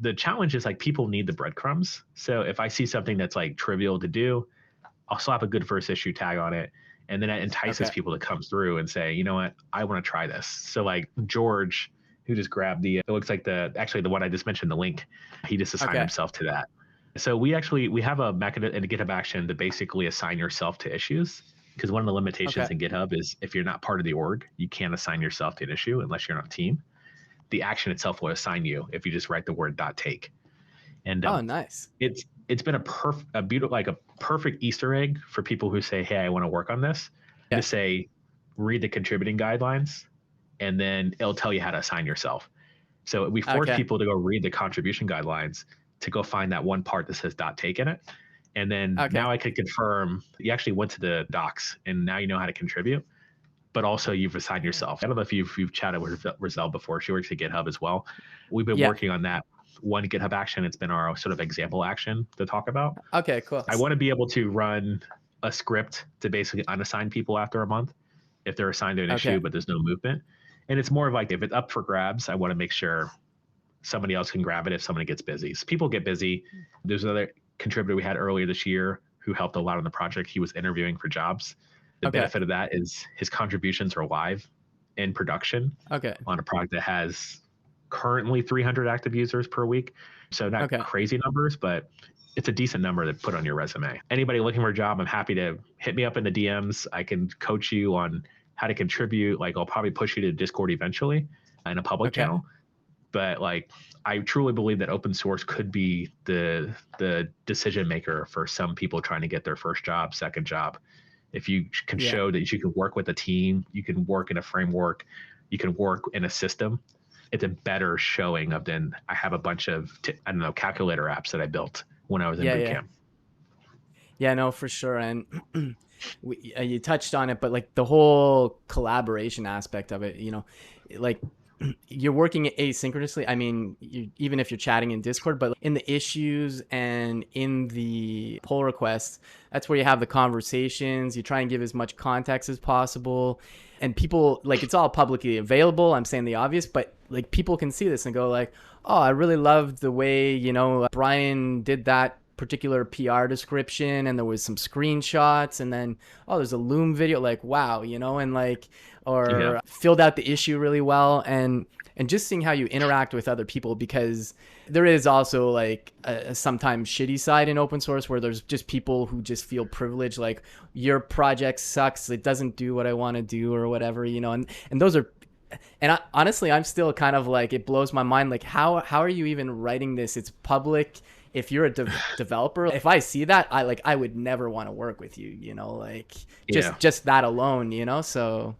The challenge is like, people need the breadcrumbs. So if I see something that's like trivial to do, I'll slap a good first issue tag on it. And then that entices people to come through and say, you know what, I want to try this. So like George, who just grabbed it looks like the one I just mentioned, the link, he just assigned himself to that. So we have a mechanism in GitHub Action to basically assign yourself to issues. Because one of the limitations in GitHub is if you're not part of the org, you can't assign yourself to an issue unless you're on a team. The action itself will assign you if you just write the word .take. And nice. It's been a perfect Easter egg for people who say, hey, I want to work on this. To say, read the contributing guidelines, and then it'll tell you how to assign yourself. So we force people to go read the contribution guidelines to go find that one part that says .take in it. And then now I could confirm you actually went to the docs and now you know how to contribute, but also you've assigned yourself. I don't know if you've chatted with Rizal before. She works at GitHub as well. We've been working on that one GitHub action. It's been our sort of example action to talk about. Okay, cool. I want to be able to run a script to basically unassign people after a month if they're assigned to an issue, but there's no movement. And it's more of like, if it's up for grabs, I want to make sure somebody else can grab it if somebody gets busy. So people get busy. There's another contributor we had earlier this year who helped a lot on the project. He was interviewing for jobs. The benefit of that is his contributions are live in production Okay. on a product that has currently 300 active users per week. So not Okay. crazy numbers, but it's a decent number to put on your resume. Anybody looking for a job, I'm happy to hit me up in the DMs. I can coach you on how to contribute. Like I'll probably push you to Discord eventually in a public Okay. channel. But like I truly believe that open source could be the decision maker for some people trying to get their first job, second job. If you can Yeah. show that you can work with a team, you can work in a framework, you can work in a system, it's a better showing of than I have a bunch of I don't know, calculator apps that I built when I was in Yeah. boot Yeah. camp. Yeah, no, for sure. And you touched on it, but like the whole collaboration aspect of it, like you're working asynchronously. I mean, even if you're chatting in Discord, but in the issues and in the pull requests, that's where you have the conversations. You try and give as much context as possible. And people, like, it's all publicly available. I'm saying the obvious, but like people can see this and go like, oh, I really loved the way, Brian did that particular PR description, and there was some screenshots, and then there's a Loom video, like wow, and like, Yeah. or filled out the issue really well, and just seeing how you interact with other people, because there is also like a sometimes shitty side in open source where there's just people who just feel privileged, like your project sucks, it doesn't do what I want to do or whatever, and those are. And honestly, I'm still kind of like, it blows my mind. Like, how are you even writing this? It's public. If you're a developer, if I see that, I would never want to work with you. Like Yeah. just that alone. So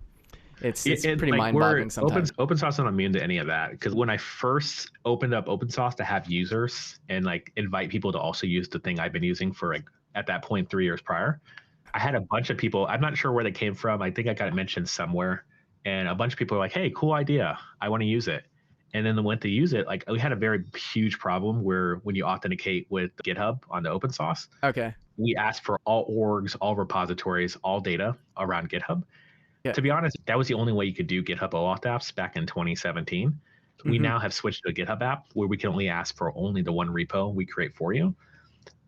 it's pretty like mind-boggling open sometimes. open source not immune to any of that, because when I first opened up open source to have users and like invite people to also use the thing I've been using for like at that point 3 years prior, I had a bunch of people. I'm not sure where they came from. I think I got it mentioned somewhere, and a bunch of people are like, "Hey, cool idea. I want to use it." And then they went to use it. Like we had a very huge problem where when you authenticate with GitHub on the open source, Okay. we asked for all orgs, all repositories, all data around GitHub. Yeah. To be honest, that was the only way you could do GitHub OAuth apps back in 2017. We Mm-hmm. now have switched to a GitHub app where we can only ask for only the one repo we create for you.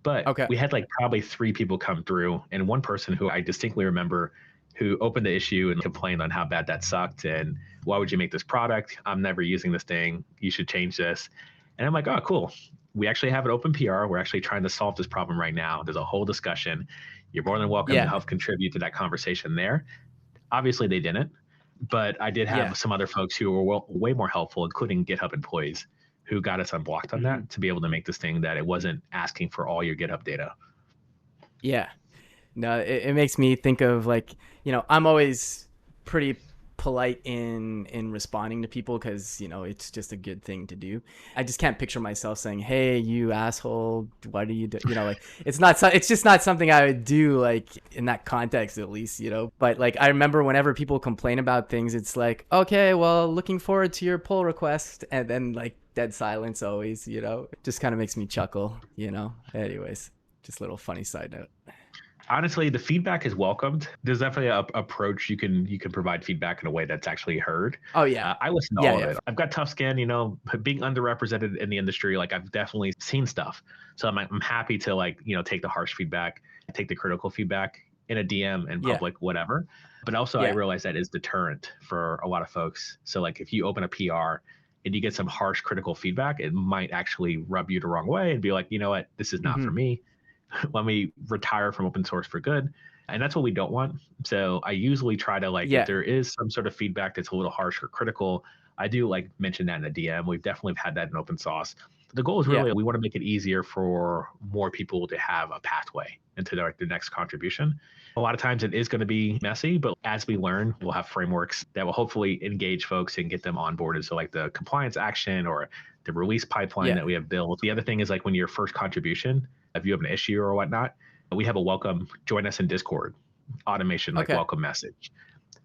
But Okay. we had like probably 3 people come through, and one person who I distinctly remember who opened the issue and complained on how bad that sucked and why would you make this product? I'm never using this thing. You should change this. And I'm like, oh, cool. We actually have an open PR. We're actually trying to solve this problem right now. There's a whole discussion. You're more than welcome to Yeah. help contribute to that conversation there. Obviously, they didn't, but I did Yeah. have some other folks who were way more helpful, including GitHub employees, who got us unblocked on Mm-hmm. that to be able to make this thing that it wasn't asking for all your GitHub data. Yeah. No, it makes me think of like, I'm always pretty polite in responding to people, because it's just a good thing to do. I just can't picture myself saying, "Hey, you asshole, why do you do?" Like it's just not something I would do, like in that context at least. But like I remember whenever people complain about things, it's like, okay, well, looking forward to your pull request, and then like dead silence always. Just kind of makes me chuckle. Anyways, just a little funny side note. Honestly, the feedback is welcomed. There's definitely an approach you can provide feedback in a way that's actually heard. Oh yeah. I listen to Yeah, all of yeah. it. I've got tough skin, being underrepresented in the industry. Like I've definitely seen stuff, so I'm happy to like take the harsh feedback, take the critical feedback in a DM in Yeah. public, whatever. But also, I Yeah. realize that is deterrent for a lot of folks. So like if you open a PR and you get some harsh critical feedback, it might actually rub you the wrong way and be like, you know what, this is not for Mm-hmm. me. Let me retire from open source for good. And that's what we don't want. So I usually try to like, if Yeah. there is some sort of feedback that's a little harsh or critical, I do like mention that in a DM. We've definitely had that in open source. The goal is Yeah. really, we want to make it easier for more people to have a pathway into their next contribution. A lot of times it is going to be messy, but as we learn, we'll have frameworks that will hopefully engage folks and get them onboarded. So like the compliance action or the release pipeline Yeah. that we have built. The other thing is like when your first contribution, if you have an issue or whatnot, we have a welcome, join us in Discord automation, like Okay. welcome message.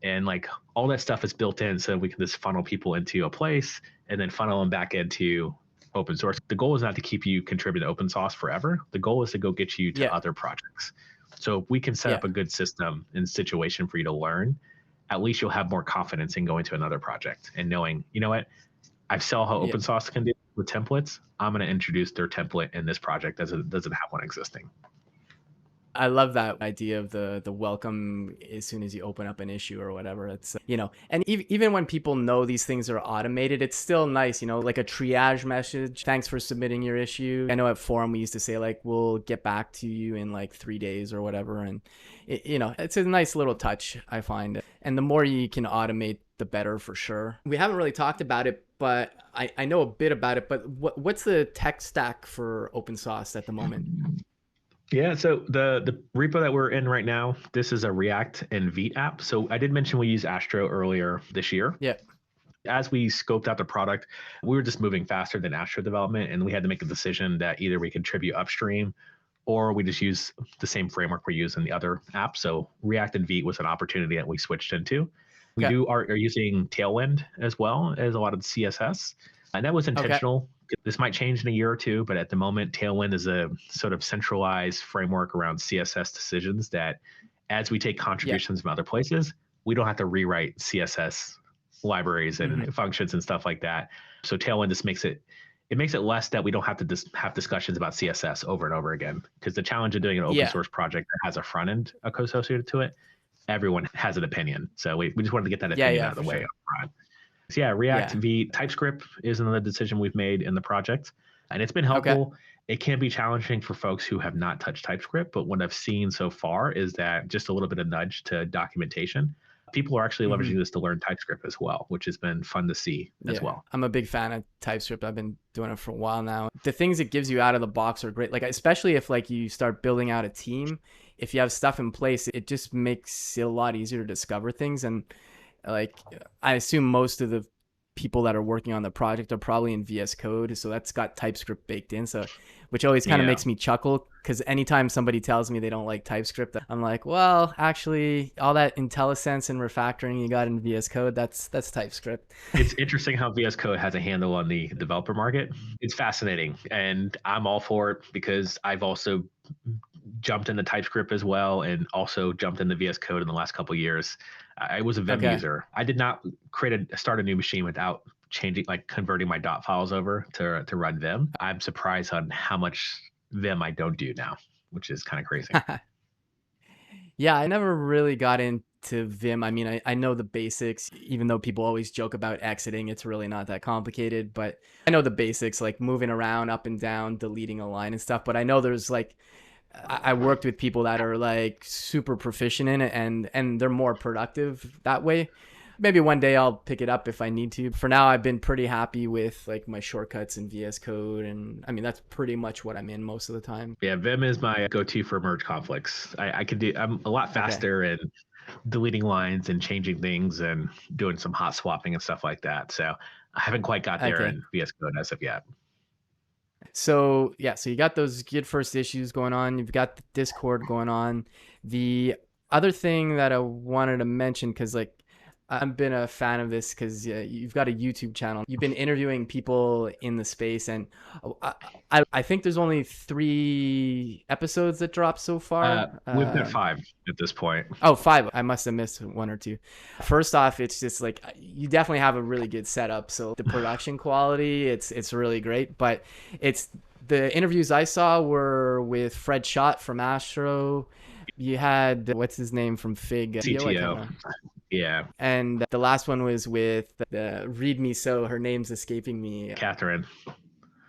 And like all that stuff is built in so we can just funnel people into a place and then funnel them back into open source. The goal is not to keep you contributing to open source forever. The goal is to go get you to Yeah. other projects. So if we can set Yeah. up a good system and situation for you to learn, at least you'll have more confidence in going to another project and knowing, you know what, I saw how Yeah. open source can do with templates. I'm going to introduce their template in this project as it doesn't have one existing. I love that idea of the welcome as soon as you open up an issue or whatever. It's and even when people know these things are automated, it's still nice, like a triage message. Thanks for submitting your issue. I know at forum we used to say like we'll get back to you in like 3 days or whatever, and it's a nice little touch I find. And the more you can automate, the better for sure. We haven't really talked about it, but I know a bit about it. But what's the tech stack for open source at the moment? Yeah, so the repo that we're in right now, this is a React and Vite app. So I did mention we used Astro earlier this year. Yeah. As we scoped out the product, we were just moving faster than Astro development, and we had to make a decision that either we contribute upstream or we just use the same framework we use in the other app. So React and Vite was an opportunity that we switched into. We Okay. are using Tailwind as well as a lot of the CSS, and that was Okay. intentional. This might change in a year or two, but at the moment, Tailwind is a sort of centralized framework around CSS decisions that, as we take Yeah. contributions from other places, we don't have to rewrite CSS libraries and functions and stuff like that. So Tailwind just makes it less that we don't have to have discussions about CSS over and over again. Because the challenge of doing an open Yeah. source project that has a front end associated to it, everyone has an opinion. So we just wanted to get that opinion out of the way up front. So yeah, React v TypeScript is another decision we've made in the project, and it's been helpful. It can be challenging for folks who have not touched TypeScript, but what I've seen so far is that just a little bit of nudge to documentation. People are actually leveraging this to learn TypeScript as well, which has been fun to see as well. I'm a big fan of TypeScript. I've been doing it for a while now. The things it gives you out of the box are great. Like, especially if like you start building out a team, if you have stuff in place, it just makes it a lot easier to discover things. And like, I assume most of the people that are working on the project are probably in VS Code, so that's got TypeScript baked in. So, which always kind of makes me chuckle, because anytime somebody tells me they don't like TypeScript, I'm like, well, actually, all that IntelliSense and refactoring you got in VS Code, that's TypeScript. It's interesting how VS Code has a handle on the developer market. It's fascinating, and I'm all for it because I've also jumped into TypeScript as well, and also jumped into VS Code in the last couple of years. I was a Vim user. I did not start a new machine without converting my dot files over to run Vim. I'm surprised on how much Vim I don't do now, which is kind of crazy. Yeah, I never really got into Vim. I mean, I know the basics, even though people always joke about exiting. It's really not that complicated, but I know the basics, like moving around up and down, deleting a line and stuff. But I know there's like, I worked with people that are like super proficient in it, and they're more productive that way. Maybe one day I'll pick it up if I need to. For now, I've been pretty happy with like my shortcuts in VS Code, and I mean that's pretty much what I'm in most of the time. Yeah, Vim is my go-to for merge conflicts. I'm a lot faster in deleting lines and changing things and doing some hot swapping and stuff like that. So I haven't quite got there in VS Code as of yet. So yeah, so you got those good first issues going on. You've got the Discord going on. The other thing that I wanted to mention, because like I've been a fan of this, because you've got a YouTube channel. You've been interviewing people in the space, and I think there's only 3 episodes that dropped so far. We've got 5 at this point. Oh, 5. I must have missed 1 or 2. First off, it's just like you definitely have a really good setup. So the production quality, it's really great. But it's the interviews I saw were with Fred Schott from Astro. You had what's his name from Fig, CTO. Yeah. And the last one was with the Read Me So. Her name's escaping me. Catherine.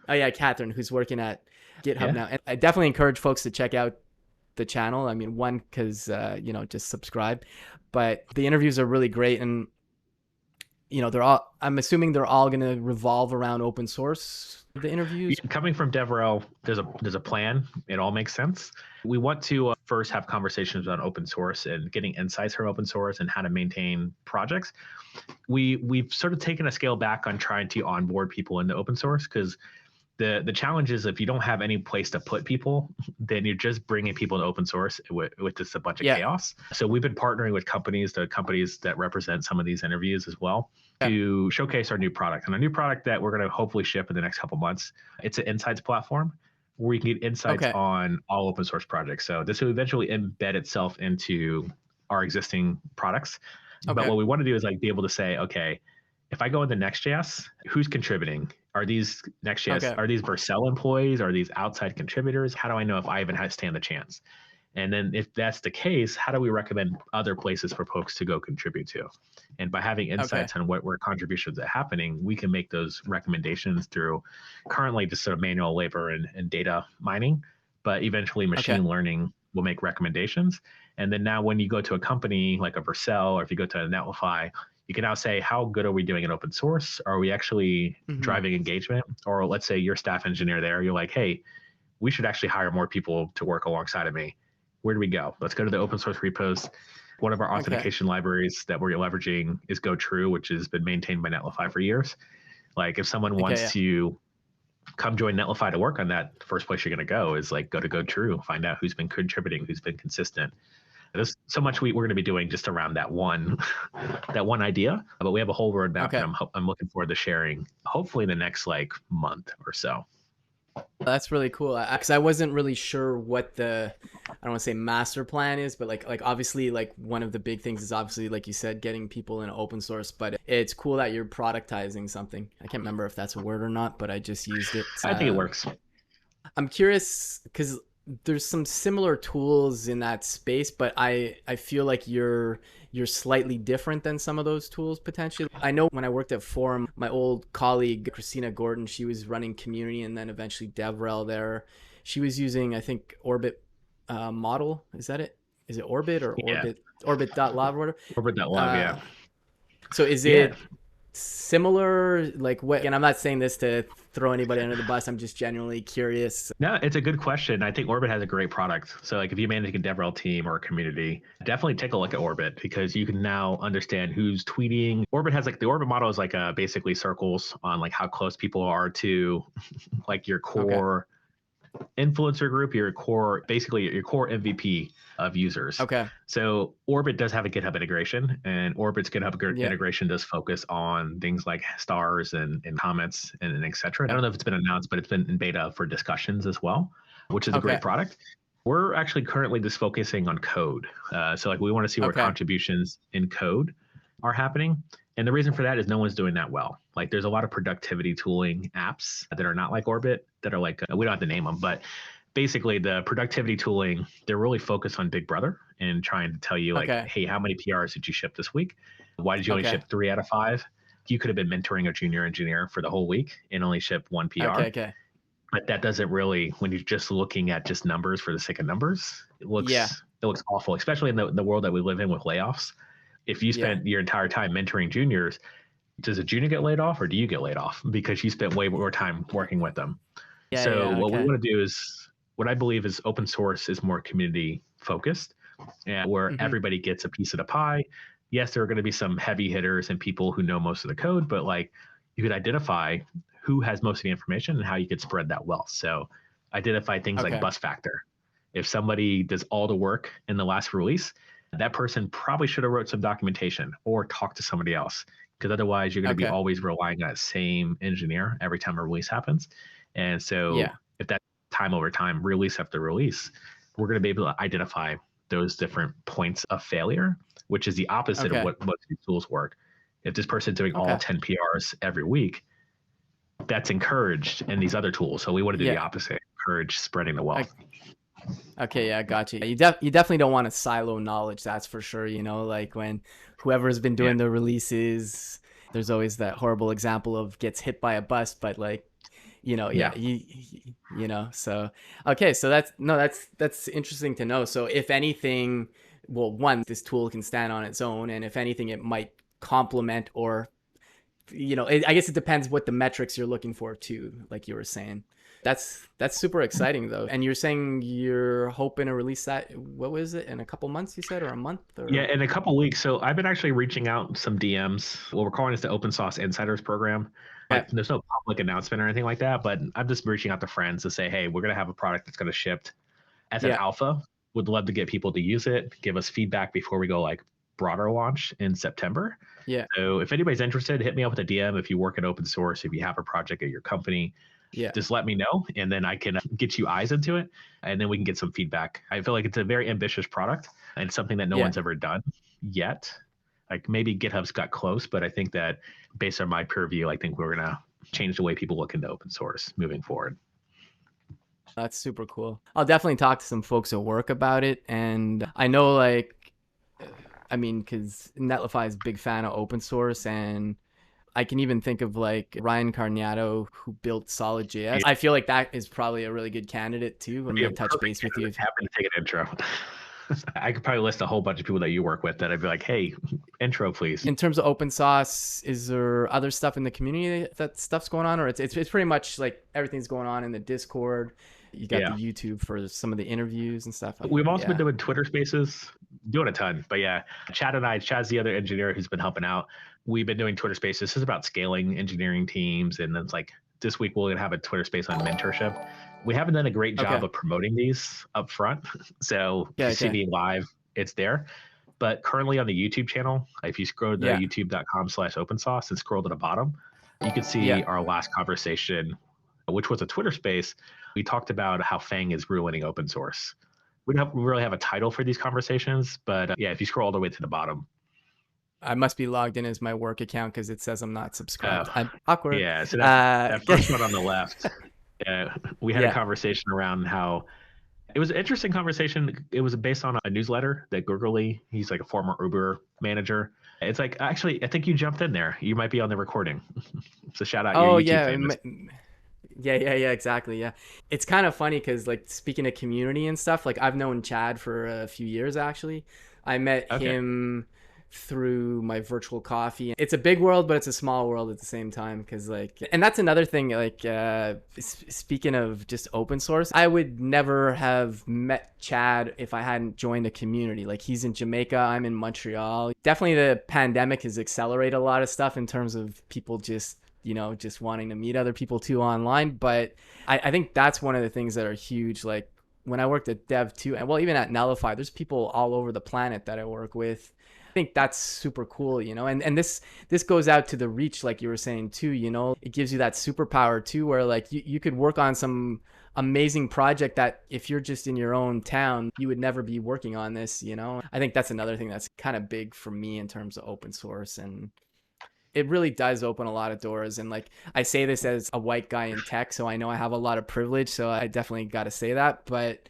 Oh yeah, Catherine, who's working at GitHub now. And I definitely encourage folks to check out the channel. I mean, one, because just subscribe, but the interviews are really great, and I'm assuming they're all going to revolve around open source, the interviews. Coming from DevRel, there's a plan. It all makes sense. We want to first have conversations about open source and getting insights from open source and how to maintain projects. We've sort of taken a scale back on trying to onboard people into open source, because the challenge is if you don't have any place to put people, then you're just bringing people to open source with just a bunch of chaos. So we've been partnering with the companies that represent some of these interviews as well, to showcase our new product. And a new product that we're going to hopefully ship in the next couple months. It's an insights platform where you can get insights on all open source projects. So this will eventually embed itself into our existing products. But what we want to do is like be able to say, okay, if I go into Next.js, who's contributing? Are these Next.js, are these Vercel employees? Are these outside contributors? How do I know if I even stand a chance? And then if that's the case, how do we recommend other places for folks to go contribute to? And by having Okay. insights on where contributions are happening, we can make those recommendations through currently just sort of manual labor and data mining, but eventually Okay. machine learning will make recommendations. And then now when you go to a company like a Vercel, or if you go to a Netlify, you can now say, how good are we doing in open source? Are we actually Hmm. driving engagement? Or let's say you're a staff engineer there, you're like, hey, we should actually hire more people to work alongside of me. Where do we go? Let's go to the open source repos. One of our Okay. authentication libraries that we're leveraging is GoTrue, which has been maintained by Netlify for years. Like if someone Okay. wants Yeah. to come join Netlify to work on that, the first place you're going to go is like go to GoTrue, find out who's been contributing, who's been consistent. There's so much we're going to be doing just around that one that one idea, but we have a whole roadmap that Okay. I'm looking forward to sharing, hopefully in the next like month or so. That's really cool. Because I wasn't really sure what I don't want to say master plan is, but like obviously like one of the big things is obviously like you said, getting people in open source. But it's cool that you're productizing something. I can't remember if that's a word or not, but I just used it. I think it works. I'm curious because there's some similar tools in that space, but I feel like you're slightly different than some of those tools potentially. I know when I worked at Forum, my old colleague Christina Gordon, she was running community and then eventually DevRel there. She was using I think Orbit model. Is that it? Is it Orbit or Yeah. Orbit.love or whatever? Over that love, yeah. Uh, so is Yeah. it similar? Like what? And I'm not saying this to throw anybody under the bus. I'm just genuinely curious. No, it's a good question. I think Orbit has a great product. So, like, if you manage a DevRel team or a community, definitely take a look at Orbit because you can now understand who's tweeting. Orbit has like the Orbit model is like basically circles on like how close people are to like your Okay. core influencer group, your core, basically your core MVP of users. Okay. So Orbit does have a GitHub integration, and Orbit's GitHub Yeah. integration does focus on things like stars and comments and et cetera. I Yeah. don't know if it's been announced, but it's been in beta for discussions as well, which is a great Okay. product. We're actually currently just focusing on code. So like we want to see where Okay. contributions in code are happening. And the reason for that is no one's doing that well. Like there's a lot of productivity tooling apps that are not like Orbit that are like, we don't have to name them, but basically the productivity tooling, they're really focused on Big Brother and trying to tell you like, Okay. hey, how many PRs did you ship this week? Why did you only Okay. ship 3 out of 5? You could have been mentoring a junior engineer for the whole week and only ship one PR. Okay. Okay. But that doesn't really, when you're just looking at just numbers for the sake of numbers, Yeah. it looks awful, especially in the world that we live in with layoffs. If you Yeah. spent your entire time mentoring juniors, does a junior get laid off or do you get laid off because you spent way more time working with them? Yeah. So Yeah. what we Okay. want to do is what I believe is open source is more community focused and where Hmm. everybody gets a piece of the pie. Yes, there are going to be some heavy hitters and people who know most of the code, but like you could identify who has most of the information and how you could spread that wealth. So identify things like Okay. bus factor. If somebody does all the work in the last release, that person probably should have wrote some documentation or talked to somebody else because otherwise you're going to be Okay. always relying on that same engineer every time a release happens. And so Yeah. if that time over time, release after release, we're going to be able to identify those different points of failure, which is the opposite of Okay. what most of these tools work. If this person's doing all Okay. 10 PRs every week, that's encouraged in these other tools. So we want to do the Yeah. opposite, encourage spreading the I, wealth. okay. Yeah. Got you. You definitely don't want to silo knowledge. That's for sure. You know, like when whoever's been Yeah. doing the releases, there's always that horrible example of gets hit by a bus, but like yeah, Yeah. so okay, so that's interesting to know. So if anything, well, one, this tool can stand on its own, and if anything it might complement or I guess it depends what the metrics you're looking for too, like you were saying. That's super exciting though. And you're saying you're hoping to release that, what was it, in a couple months you said, or a month, Yeah, or in a couple weeks. So I've been actually reaching out some DMs. What we're calling is the Open Source Insiders Program. okay. Like, there's no public announcement or anything like that, but I'm just reaching out to friends to say, hey, we're going to have a product that's going to ship as an Yeah. alpha. Would love to get people to use it, give us feedback before we go like broader launch in September. Yeah. So if anybody's interested, hit me up with a DM. If you work in open source, if you have a project at your company, Yeah. just let me know and then I can get you eyes into it and then we can get some feedback. I feel like it's a very ambitious product and something that no Yeah. one's ever done yet. Like maybe GitHub's got close, but I think that based on my purview, I think we're going to change the way people look into open source moving forward. That's super cool. I'll definitely talk to some folks at work about it. And I know, like, I mean, because Netlify is a big fan of open source, and I can even think of like Ryan Carniato, who built Solid.js. I feel like that is probably a really good candidate too. I'm Be a going to touch perfect base with you. candidate to happen to take an intro. I could probably list a whole bunch of people that you work with that I'd be like, hey, intro, please. In terms of open sauce, is there other stuff in the community that stuff's going on, or it's pretty much like everything's going on in the Discord? You got the Yeah. YouTube for some of the interviews and stuff. We've also been Yeah. doing Twitter spaces, doing a ton. But yeah, Chad and I, Chad's the other engineer who's been helping out. We've been doing Twitter spaces. This is about scaling engineering teams. And then it's like this week we're going to have a Twitter space on mentorship. We haven't done a great job Okay. of promoting these up front. So if Yeah. you see Okay. me live, it's there. But currently on the YouTube channel, if you scroll to Yeah. youtube.com/open sauce and scroll to the bottom, you can see Yeah. our last conversation, which was a Twitter space. We talked about how Fang is ruining open source. We don't really have a title for these conversations, but yeah, if you scroll all the way to the bottom. I must be logged in as my work account because it says I'm not Uh, subscribed. I'm awkward. yeah, so that first one on the left, we had a Yeah. conversation around how it was an interesting conversation. It was based on a newsletter that Gurgly, he's like a former Uber manager. It's like, actually, I think you jumped in there. You might be on the recording. So shout out, your Oh YouTube yeah. famous. Yeah, exactly. Yeah. It's kind of funny because, like, speaking of community and stuff, like, I've known Chad for a few years actually. I met Okay. him through my virtual coffee. It's a big world, but it's a small world at the same time. Because, like, and that's another thing, like, speaking of just open source, I would never have met Chad if I hadn't joined a community. Like, he's in Jamaica, I'm in Montreal. Definitely the pandemic has accelerated a lot of stuff in terms of people just, you know, just wanting to meet other people too online. But I think that's one of the things that are huge. Like, when I worked at Dev too, and well, even at Nullify, there's people all over the planet that I work with. I think that's super cool, you know, and this goes out to the reach, like you were saying too, you know, it gives you that superpower too, where like you could work on some amazing project that if you're just in your own town, you would never be working on this, you know. I think that's another thing that's kind of big for me in terms of open source, and it really does open a lot of doors. And like, I say this as a white guy in tech, so I know I have a lot of privilege, so I definitely got to say that. But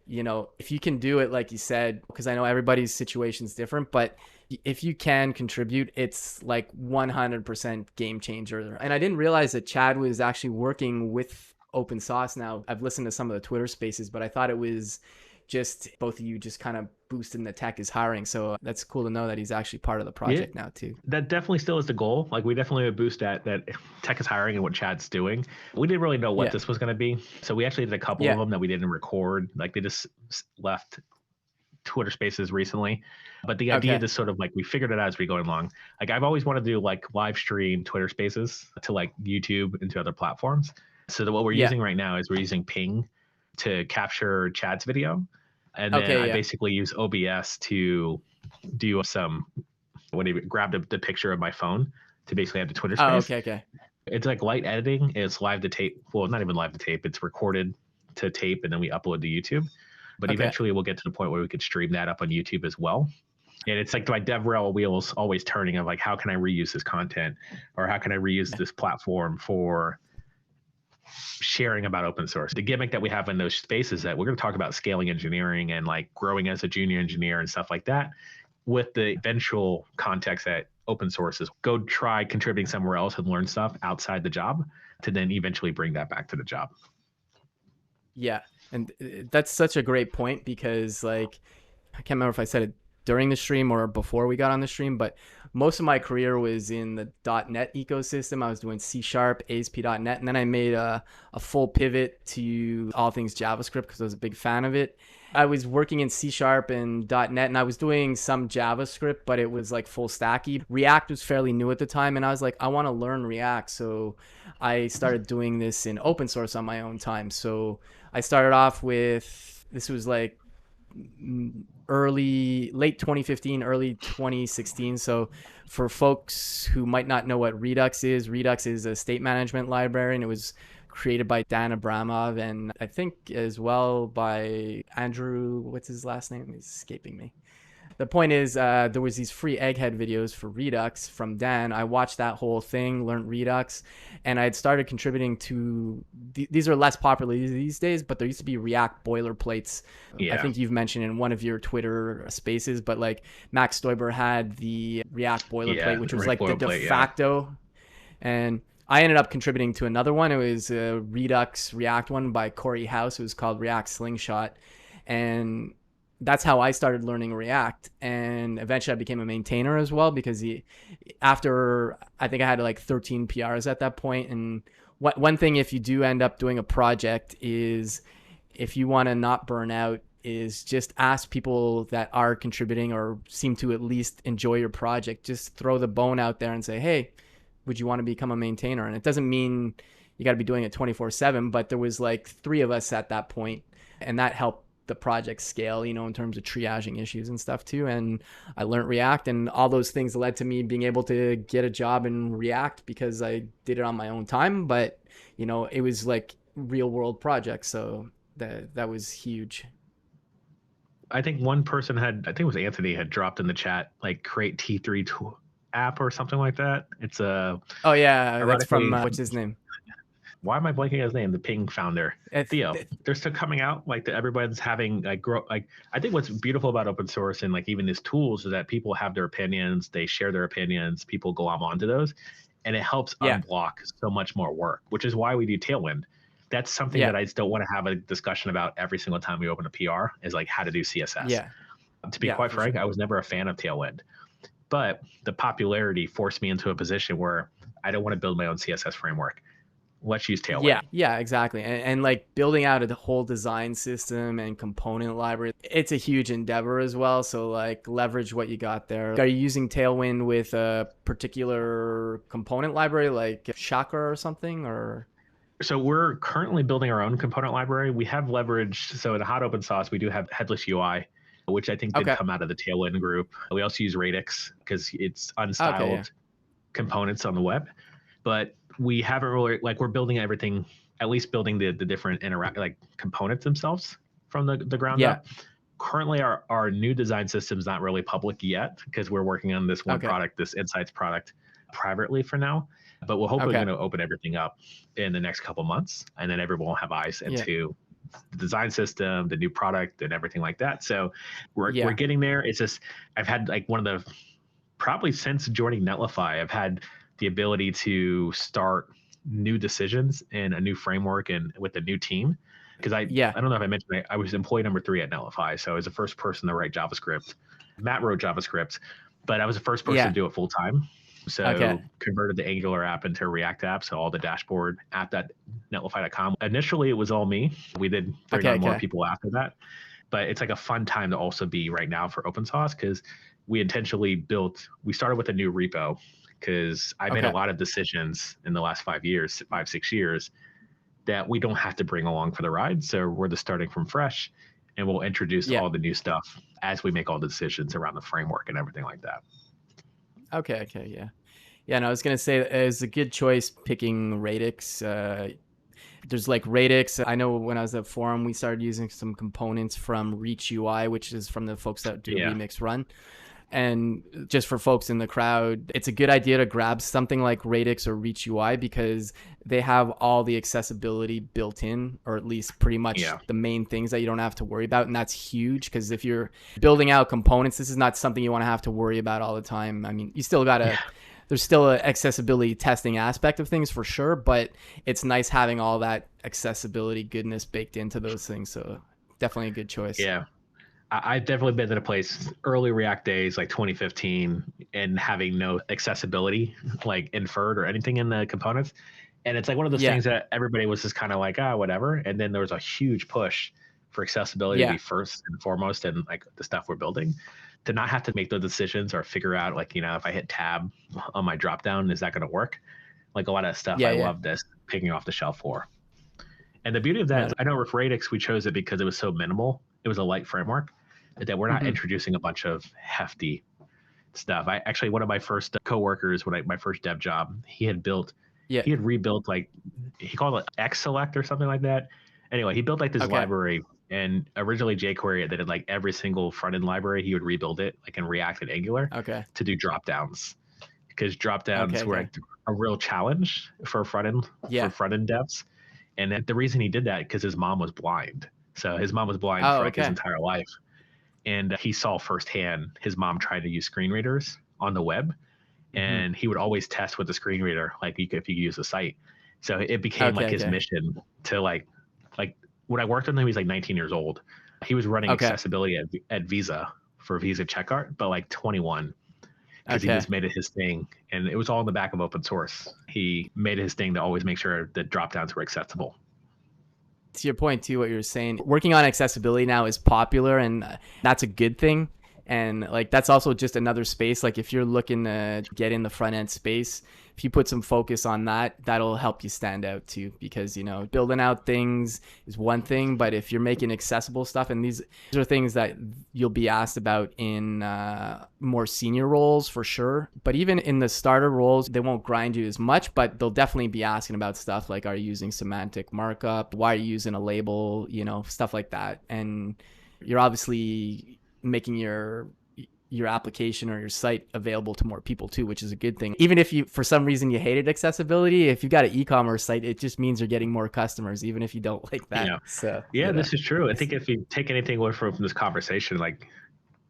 you know, if you can do it, like you said, because I know everybody's situation is different, but if you can contribute, it's like 100% game changer. And I didn't realize that Chad was actually working with open sauce. Now I've listened to some of the Twitter spaces, but I thought it was just both of you just kind of boosting the tech is hiring. So that's cool to know that he's actually part of the Yeah, project now too. that definitely still is the goal. Like, we definitely would boost that tech is hiring and what Chad's doing. We didn't really know what Yeah. this was going to be. So we actually did a couple of Yeah. them that we didn't record. Like, they just left Twitter spaces recently. But the idea Okay. is sort of like, we figured it out as we go along. Like, I've always wanted to do like live stream Twitter spaces to like YouTube and to other platforms. So that what we're Yeah. using right now is we're using Ping to capture Chad's video. And then Okay. I Yeah. basically use OBS to do some, when he grabbed the picture of my phone to basically have the Twitter Oh, space. okay. Okay. It's like light editing. It's live to tape. Well, not even live to tape. It's recorded to tape, and then we upload to YouTube. But Okay. eventually, we'll get to the point where we could stream that up on YouTube as well. And it's like my DevRel wheels always turning of like, how can I reuse this content, or how can I reuse this platform for sharing about open source? The gimmick that we have in those spaces that we're going to talk about scaling engineering and like growing as a junior engineer and stuff like that, with the eventual context that open source is go try contributing somewhere else and learn stuff outside the job to then eventually bring that back to the job. Yeah. And that's such a great point because, like, I can't remember if I said it during the stream or before we got on the stream, but most of my career was in the .NET ecosystem. I was doing C#, ASP.NET, and then I made a full pivot to all things JavaScript because I was a big fan of it. I was working in C# and .NET, and I was doing some JavaScript, but it was like full stacky. React was fairly new at the time, and I was like, I want to learn React. So I started doing this in open source on my own time. So I started off with, this was like late 2015, early 2016. So for folks who might not know what Redux is a state management library, and it was created by Dan Abramov and I think as well by Andrew, what's his last name? He's escaping me. The point is, there was these free egghead videos for Redux from Dan. I watched that whole thing, learned Redux, and I had started contributing to. These are less popular these days, but there used to be React boilerplates. I Yeah. think you've mentioned in one of your Twitter spaces, but like Max Stoiber had the React boilerplate, Yeah. which was Rick like the de boilerplate. Yeah. facto. And I ended up contributing to another one. It was a Redux React one by Corey House. It was called React Slingshot, and that's how I started learning React. And eventually I became a maintainer as well because after I think I had like 13 PRs at that point. And one thing, if you do end up doing a project, is if you want to not burn out, is just ask people that are contributing or seem to at least enjoy your project. Just throw the bone out there and say, hey, would you want to become a maintainer? And it doesn't mean you got to be doing it 24/7, but there was like three of us at that point, and that helped the project scale, in terms of triaging issues and stuff too. And I learned React, and all those things led to me being able to get a job in React because I did it on my own time. But it was like real world projects, so that was huge. I think one person I think it was Anthony, had dropped in the chat like create T3 app or something like that. It's Oh yeah, that's from ironically, what's his name? why am I blanking on his name? The Ping founder, It's, Theo. They're still coming out like everyone's having like grow. Like I think what's beautiful about open source and like even these tools is that people have their opinions, they share their opinions, people go onto those, and it helps yeah, unblock so much more work, which is why we do Tailwind. That's something yeah, that I still want to have a discussion about every single time we open a PR is like how to do CSS. yeah, To be yeah, quite for frank, sure. I was never a fan of Tailwind, but the popularity forced me into a position where I don't want to build my own CSS framework. Let's use Tailwind. Yeah, exactly. And like building out a whole design system and component library, it's a huge endeavor as well. So like leverage what you got there. Are you using Tailwind with a particular component library like Chakra or something, or? So we're currently building our own component library. We have leveraged, so in hot open source, we do have headless UI, which I think did Okay. come out of the Tailwind group. We also use Radix because it's Okay. Yeah. unstyled components on the web. But we haven't really, like, we're building everything, at least building the different like components themselves from the ground Yeah. up. Currently, our new design system is not really public yet because we're working on this one Okay. product, this Insights product, privately for now. But we're hopefully Okay. going to open everything up in the next couple months, and then everyone will have eyes Yeah. into the design system, the new product, and everything like that. So we're Yeah. getting there. It's just I've had like one of the probably since joining Netlify, I've had the ability to start new decisions in a new framework and with a new team. Because Yeah. I don't know if I mentioned I was employee number 3 at Netlify, so I was the first person to write JavaScript. Matt wrote JavaScript, but I was the first person Yeah. to do it full time. Okay. So converted the Angular app into a React app, so all the dashboard app.netlify.com. Initially, it was all me. We did bring Okay. on more Okay. people after that, but it's like a fun time to also be right now for open source because we intentionally we started with a new repo because I made a Okay. lot of decisions in the last 6 years that we don't have to bring along for the ride. So we're just starting from fresh and we'll introduce Yeah. all the new stuff as we make all the decisions around the framework and everything like that. Okay. Okay. Yeah. Yeah. And I was gonna say it's a good choice picking Radix. There's like Radix. I know when I was at Forum, we started using some components from Reach UI, which is from the folks that do Yeah. Remix Run. And just for folks in the crowd, it's a good idea to grab something like Radix or Reach UI because they have all the accessibility built in, or at least pretty much Yeah. the main things that you don't have to worry about. And that's huge because if you're building out components, this is not something you want to have to worry about all the time. I mean, you still got to, Yeah. there's still an accessibility testing aspect of things for sure, but it's nice having all that accessibility goodness baked into those things. So definitely a good choice. Yeah. I've definitely been in a place early React days, like 2015, and having no accessibility like inferred or anything in the components. And it's like one of those Yeah. things that everybody was just kind of like, whatever. And then there was a huge push for accessibility to Yeah. be first and foremost in like the stuff we're building, to not have to make those decisions or figure out like, if I hit tab on my dropdown, is that going to work? Like a lot of stuff Yeah. I Yeah. love this picking off the shelf for. And the beauty of that No. is I know with Radix, we chose it because it was so minimal. It was a light framework that we're not Mm-hmm. introducing a bunch of hefty stuff. I actually, one of my first coworkers, my first dev job, Yeah. he had rebuilt like, he called it X Select or something like that. Anyway, he built like this Okay. library And originally jQuery that did like every single front end library, he would rebuild it like in React and Angular Okay. to do drop downs, because drop Okay. downs were Okay. a real challenge for Yeah. front end devs. And the reason he did that because his mom was blind. So his mom was blind Oh, for like his okay. entire life, and he saw firsthand his mom try to use screen readers on the web, Hmm. and he would always test with the screen reader, like if you use the site. So it became Okay. like his Okay. mission to like when I worked with him, he was like 19 years old. He was running Okay. accessibility at Visa for Visa checkout, but like 21, because he Okay. just made it his thing. And it was all in the back of open source. He made it his thing to always make sure that drop downs were accessible. To your point too, what you were saying, working on accessibility now is popular, and that's a good thing. And like that's also just another space. Like if you're looking to get in the front end space, if you put some focus on that, that'll help you stand out too. Because building out things is one thing, but if you're making accessible stuff, and these are things that you'll be asked about in more senior roles for sure. But even in the starter roles, they won't grind you as much, but they'll definitely be asking about stuff like, are you using semantic markup? Why are you using a label? Stuff like that. And you're obviously making your application or your site available to more people too, which is a good thing. Even if you, for some reason, you hated accessibility, if you got an e-commerce site, it just means you're getting more customers, even if you don't like that. Yeah. So, Yeah, this is true. I think if you take anything away from this conversation, like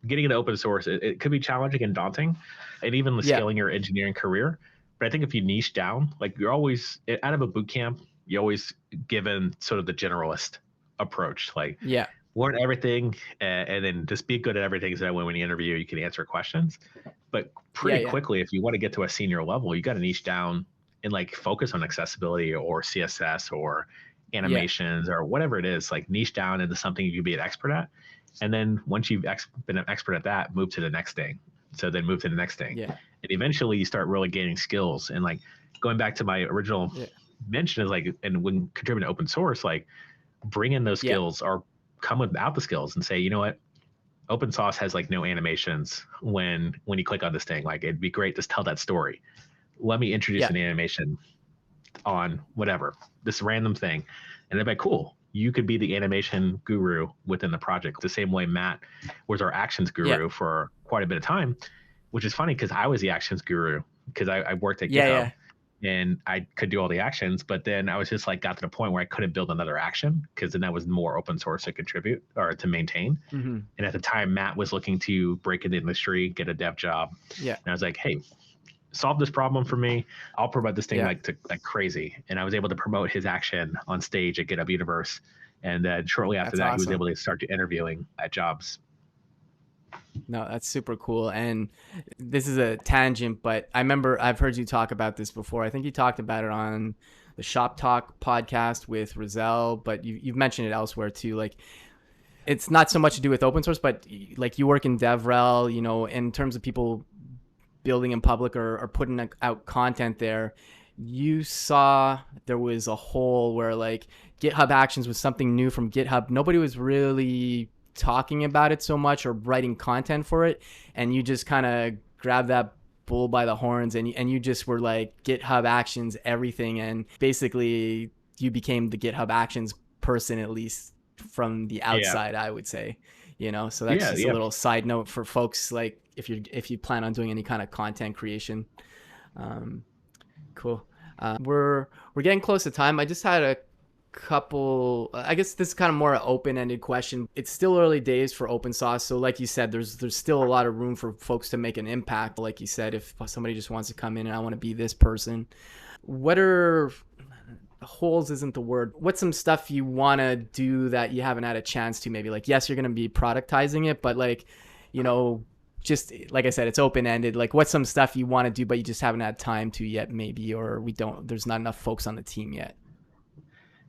getting into open source, it could be challenging and daunting, and even yeah, scaling your engineering career. But I think if you niche down, like you're always out of a boot camp, you're always given sort of the generalist approach, like yeah, learn everything, and then just be good at everything, so that when you interview, you can answer questions. But yeah, pretty yeah, quickly, if you want to get to a senior level, you got to niche down and like focus on accessibility or CSS or yeah, animations or whatever it is. Like niche down into something you can be an expert at, and then once you've been an expert at that, move to the next thing. So then move to the next thing, yeah, and eventually you start really gaining skills. And like going back to my original yeah, mention is like, and when contributing to open source, like bring in those yeah, skills or come without the skills and say, you know what, open source has like no animations when you click on this thing. Like it'd be great to tell that story. Let me introduce yeah, an animation on whatever, this random thing. And they'd be like, cool, you could be the animation guru within the project. The same way Matt was our actions yeah, guru for quite a bit of time, which is funny because I was the actions guru because I worked at yeah, GitHub yeah, and I could do all the actions, but then I was just like got to the point where I couldn't build another action because then that was more open source to contribute or to maintain. mm-hmm. And at the time, Matt was looking to break in the industry, get a dev job. Yeah, And I was like, hey, solve this problem for me. I'll promote this thing yeah. like crazy. And I was able to promote his action on stage at GitHub Universe. And then shortly after That's that, he was awesome. able to start interviewing at jobs. No, that's super cool. And this is a tangent, but I remember I've heard you talk about this before. I think you talked about it on the Shop Talk podcast with Rizal, but you've mentioned it elsewhere too. Like it's not so much to do with open source, but like you work in DevRel, in terms of people building in public or putting out content there, you saw there was a hole where like GitHub Actions was something new from GitHub. Nobody was really talking about it so much or writing content for it. And you just kind of grabbed that bull by the horns and you just were like GitHub Actions, everything. And basically you became the GitHub Actions person, at least from the Yeah. outside, I would say. So that's Yeah. just a Yeah. little side note for folks, like if you plan on doing any kind of content creation. um, cool. We're getting close to time. I just had a couple, I guess this is kind of more an open-ended question. It's still early days for open source, so like you said, there's still a lot of room for folks to make an impact. Like you said, if somebody just wants to come in and I want to be this person, what are holes isn't the word. What's some stuff you want to do that you haven't had a chance to? Maybe like, yes, you're going to be productizing it, but like, just like I said, it's open ended. Like, what's some stuff you want to do, but you just haven't had time to yet, maybe, or there's not enough folks on the team yet.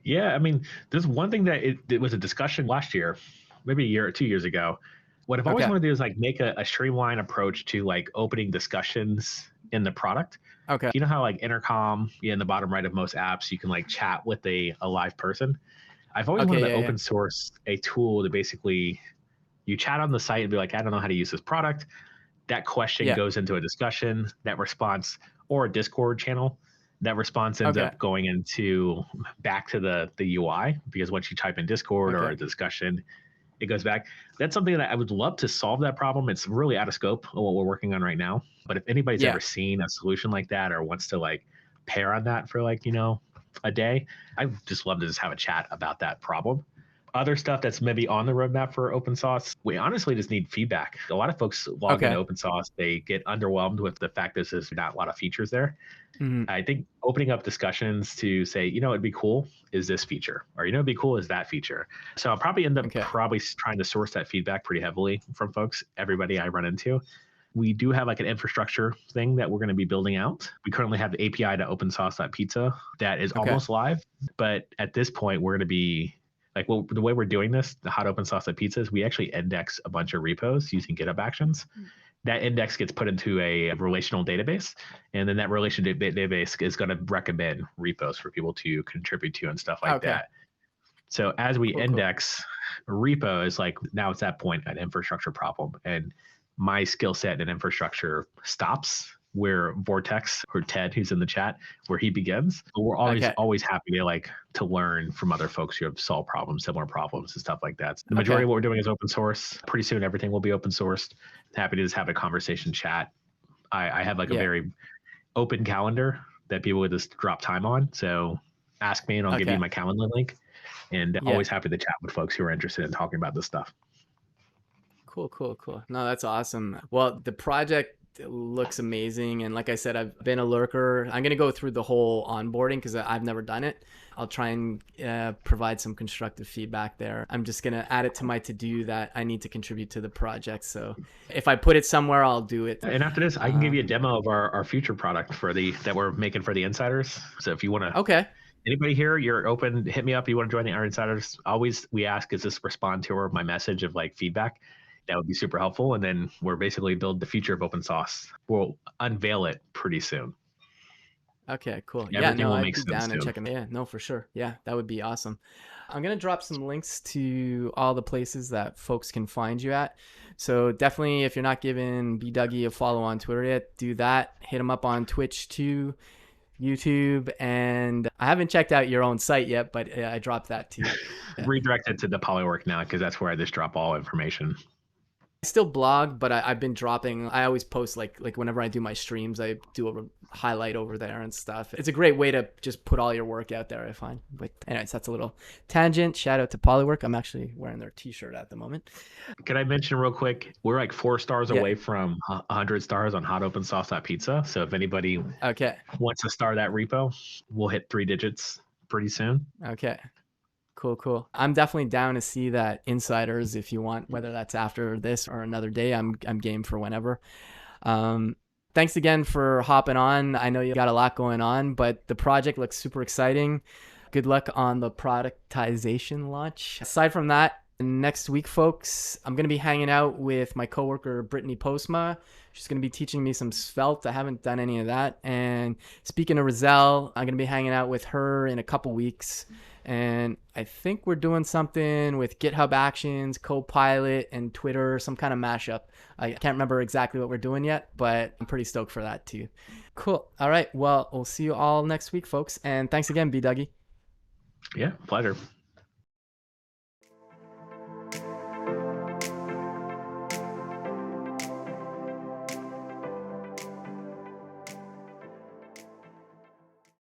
Yeah. I mean, there's one thing that it was a discussion last year, maybe a year or 2 years ago. What I've always Okay. wanted to do is like make a streamlined approach to like opening discussions in the product. Okay. You know how like intercom, in the bottom right of most apps, you can like chat with a live person. I've always wanted Okay. to Yeah. Yeah. open source a tool to basically you chat on the site and be like, I don't know how to use this product. That question Yeah. goes into a discussion, that response, or a Discord channel That response ends Okay. up going into back to the UI, because once you type in Discord or a Okay. discussion, it goes back. That's something that I would love to solve that problem. It's really out of scope of what we're working on right now. But if anybody's Yeah. ever seen a solution like that or wants to like pair on that for like, a day, I just love to just have a chat about that problem. Other stuff that's maybe on the roadmap for open source, we honestly just need feedback. A lot of folks log into Okay. open source, they get underwhelmed with the fact that there's not a lot of features there. Hmm. I think opening up discussions to say, it'd be cool is this feature, or it'd be cool is that feature. So I'll probably end up Okay. trying to source that feedback pretty heavily from folks, everybody I run into. We do have like an infrastructure thing that we're going to be building out. We currently have the API to OpenSauce.pizza that is Okay. almost live, but at this point we're going to be like, well, the way we're doing this, the hot OpenSauce.pizza, is we actually index a bunch of repos using GitHub Actions. That index gets put into a relational database, and then that relational database is going to recommend repos for people to contribute to and stuff like Okay. that. So as we Cool. Cool. index repos, like now it's that point an infrastructure problem, and my skill set in infrastructure stops where Vortex or Ted, who's in the chat, where he begins. But we're Okay. always happy to learn from other folks who have solved problems, similar problems and stuff like that. So the majority Okay. of what we're doing is open source. Pretty soon everything will be open sourced. Happy to just have a conversation chat. I have like a Yeah. very open calendar that people would just drop time on. So ask me and I'll give you Okay. my calendar link. And Yeah. always happy to chat with folks who are interested in talking about this stuff. Cool, cool, cool. No, that's awesome. Well, the project looks amazing. And like I said, I've been a lurker. I'm going to go through the whole onboarding because I've never done it. I'll try and provide some constructive feedback there. I'm just going to add it to my to-do that I need to contribute to the project. So if I put it somewhere, I'll do it. And after this, I can give you a demo of our future product that we're making for the insiders. So if you want to, Okay. anybody here, you're open, hit me up. You want to join the Iron Insiders? Always we ask, is this respond to my message of like feedback? That would be super helpful. And then we're basically build the future of open source. We'll unveil it pretty soon. Okay, cool. Yeah, Everything no, will I'd make be sense down and soon. checking. Yeah, no, for sure. Yeah, that would be awesome. I'm going to drop some links to all the places that folks can find you at. So definitely, if you're not giving B Dougie a follow on Twitter yet, do that. Hit him up on Twitch too, YouTube, and I haven't checked out your own site yet, but I dropped that too. Redirected to the Polywork now because that's where I just drop all information. I still blog, but I've been dropping. I always post like whenever I do my streams, I do a highlight over there and stuff. It's a great way to just put all your work out there, I find. But anyways, that's a little tangent. Shout out to Polywork. I'm actually wearing their T-shirt at the moment. Can I mention real quick? We're like 4 stars Yeah. away from 100 stars on hotopensauce.pizza. So if anybody Okay. wants to star that repo, we'll hit 3 digits pretty soon. Okay. Cool, cool. I'm definitely down to see that insiders if you want, whether that's after this or another day. I'm game for whenever. Thanks again for hopping on. I know you got a lot going on, but the project looks super exciting. Good luck on the productization launch. Aside from that, next week, folks, I'm going to be hanging out with my coworker, Brittany Postma. She's going to be teaching me some Svelte. I haven't done any of that. And speaking of Rizal, I'm going to be hanging out with her in a couple weeks. And I think we're doing something with GitHub Actions, Copilot, and Twitter, some kind of mashup. I can't remember exactly what we're doing yet, but I'm pretty stoked for that too. Cool. All right. Well, we'll see you all next week, folks. And thanks again, B Dougie. Yeah, pleasure.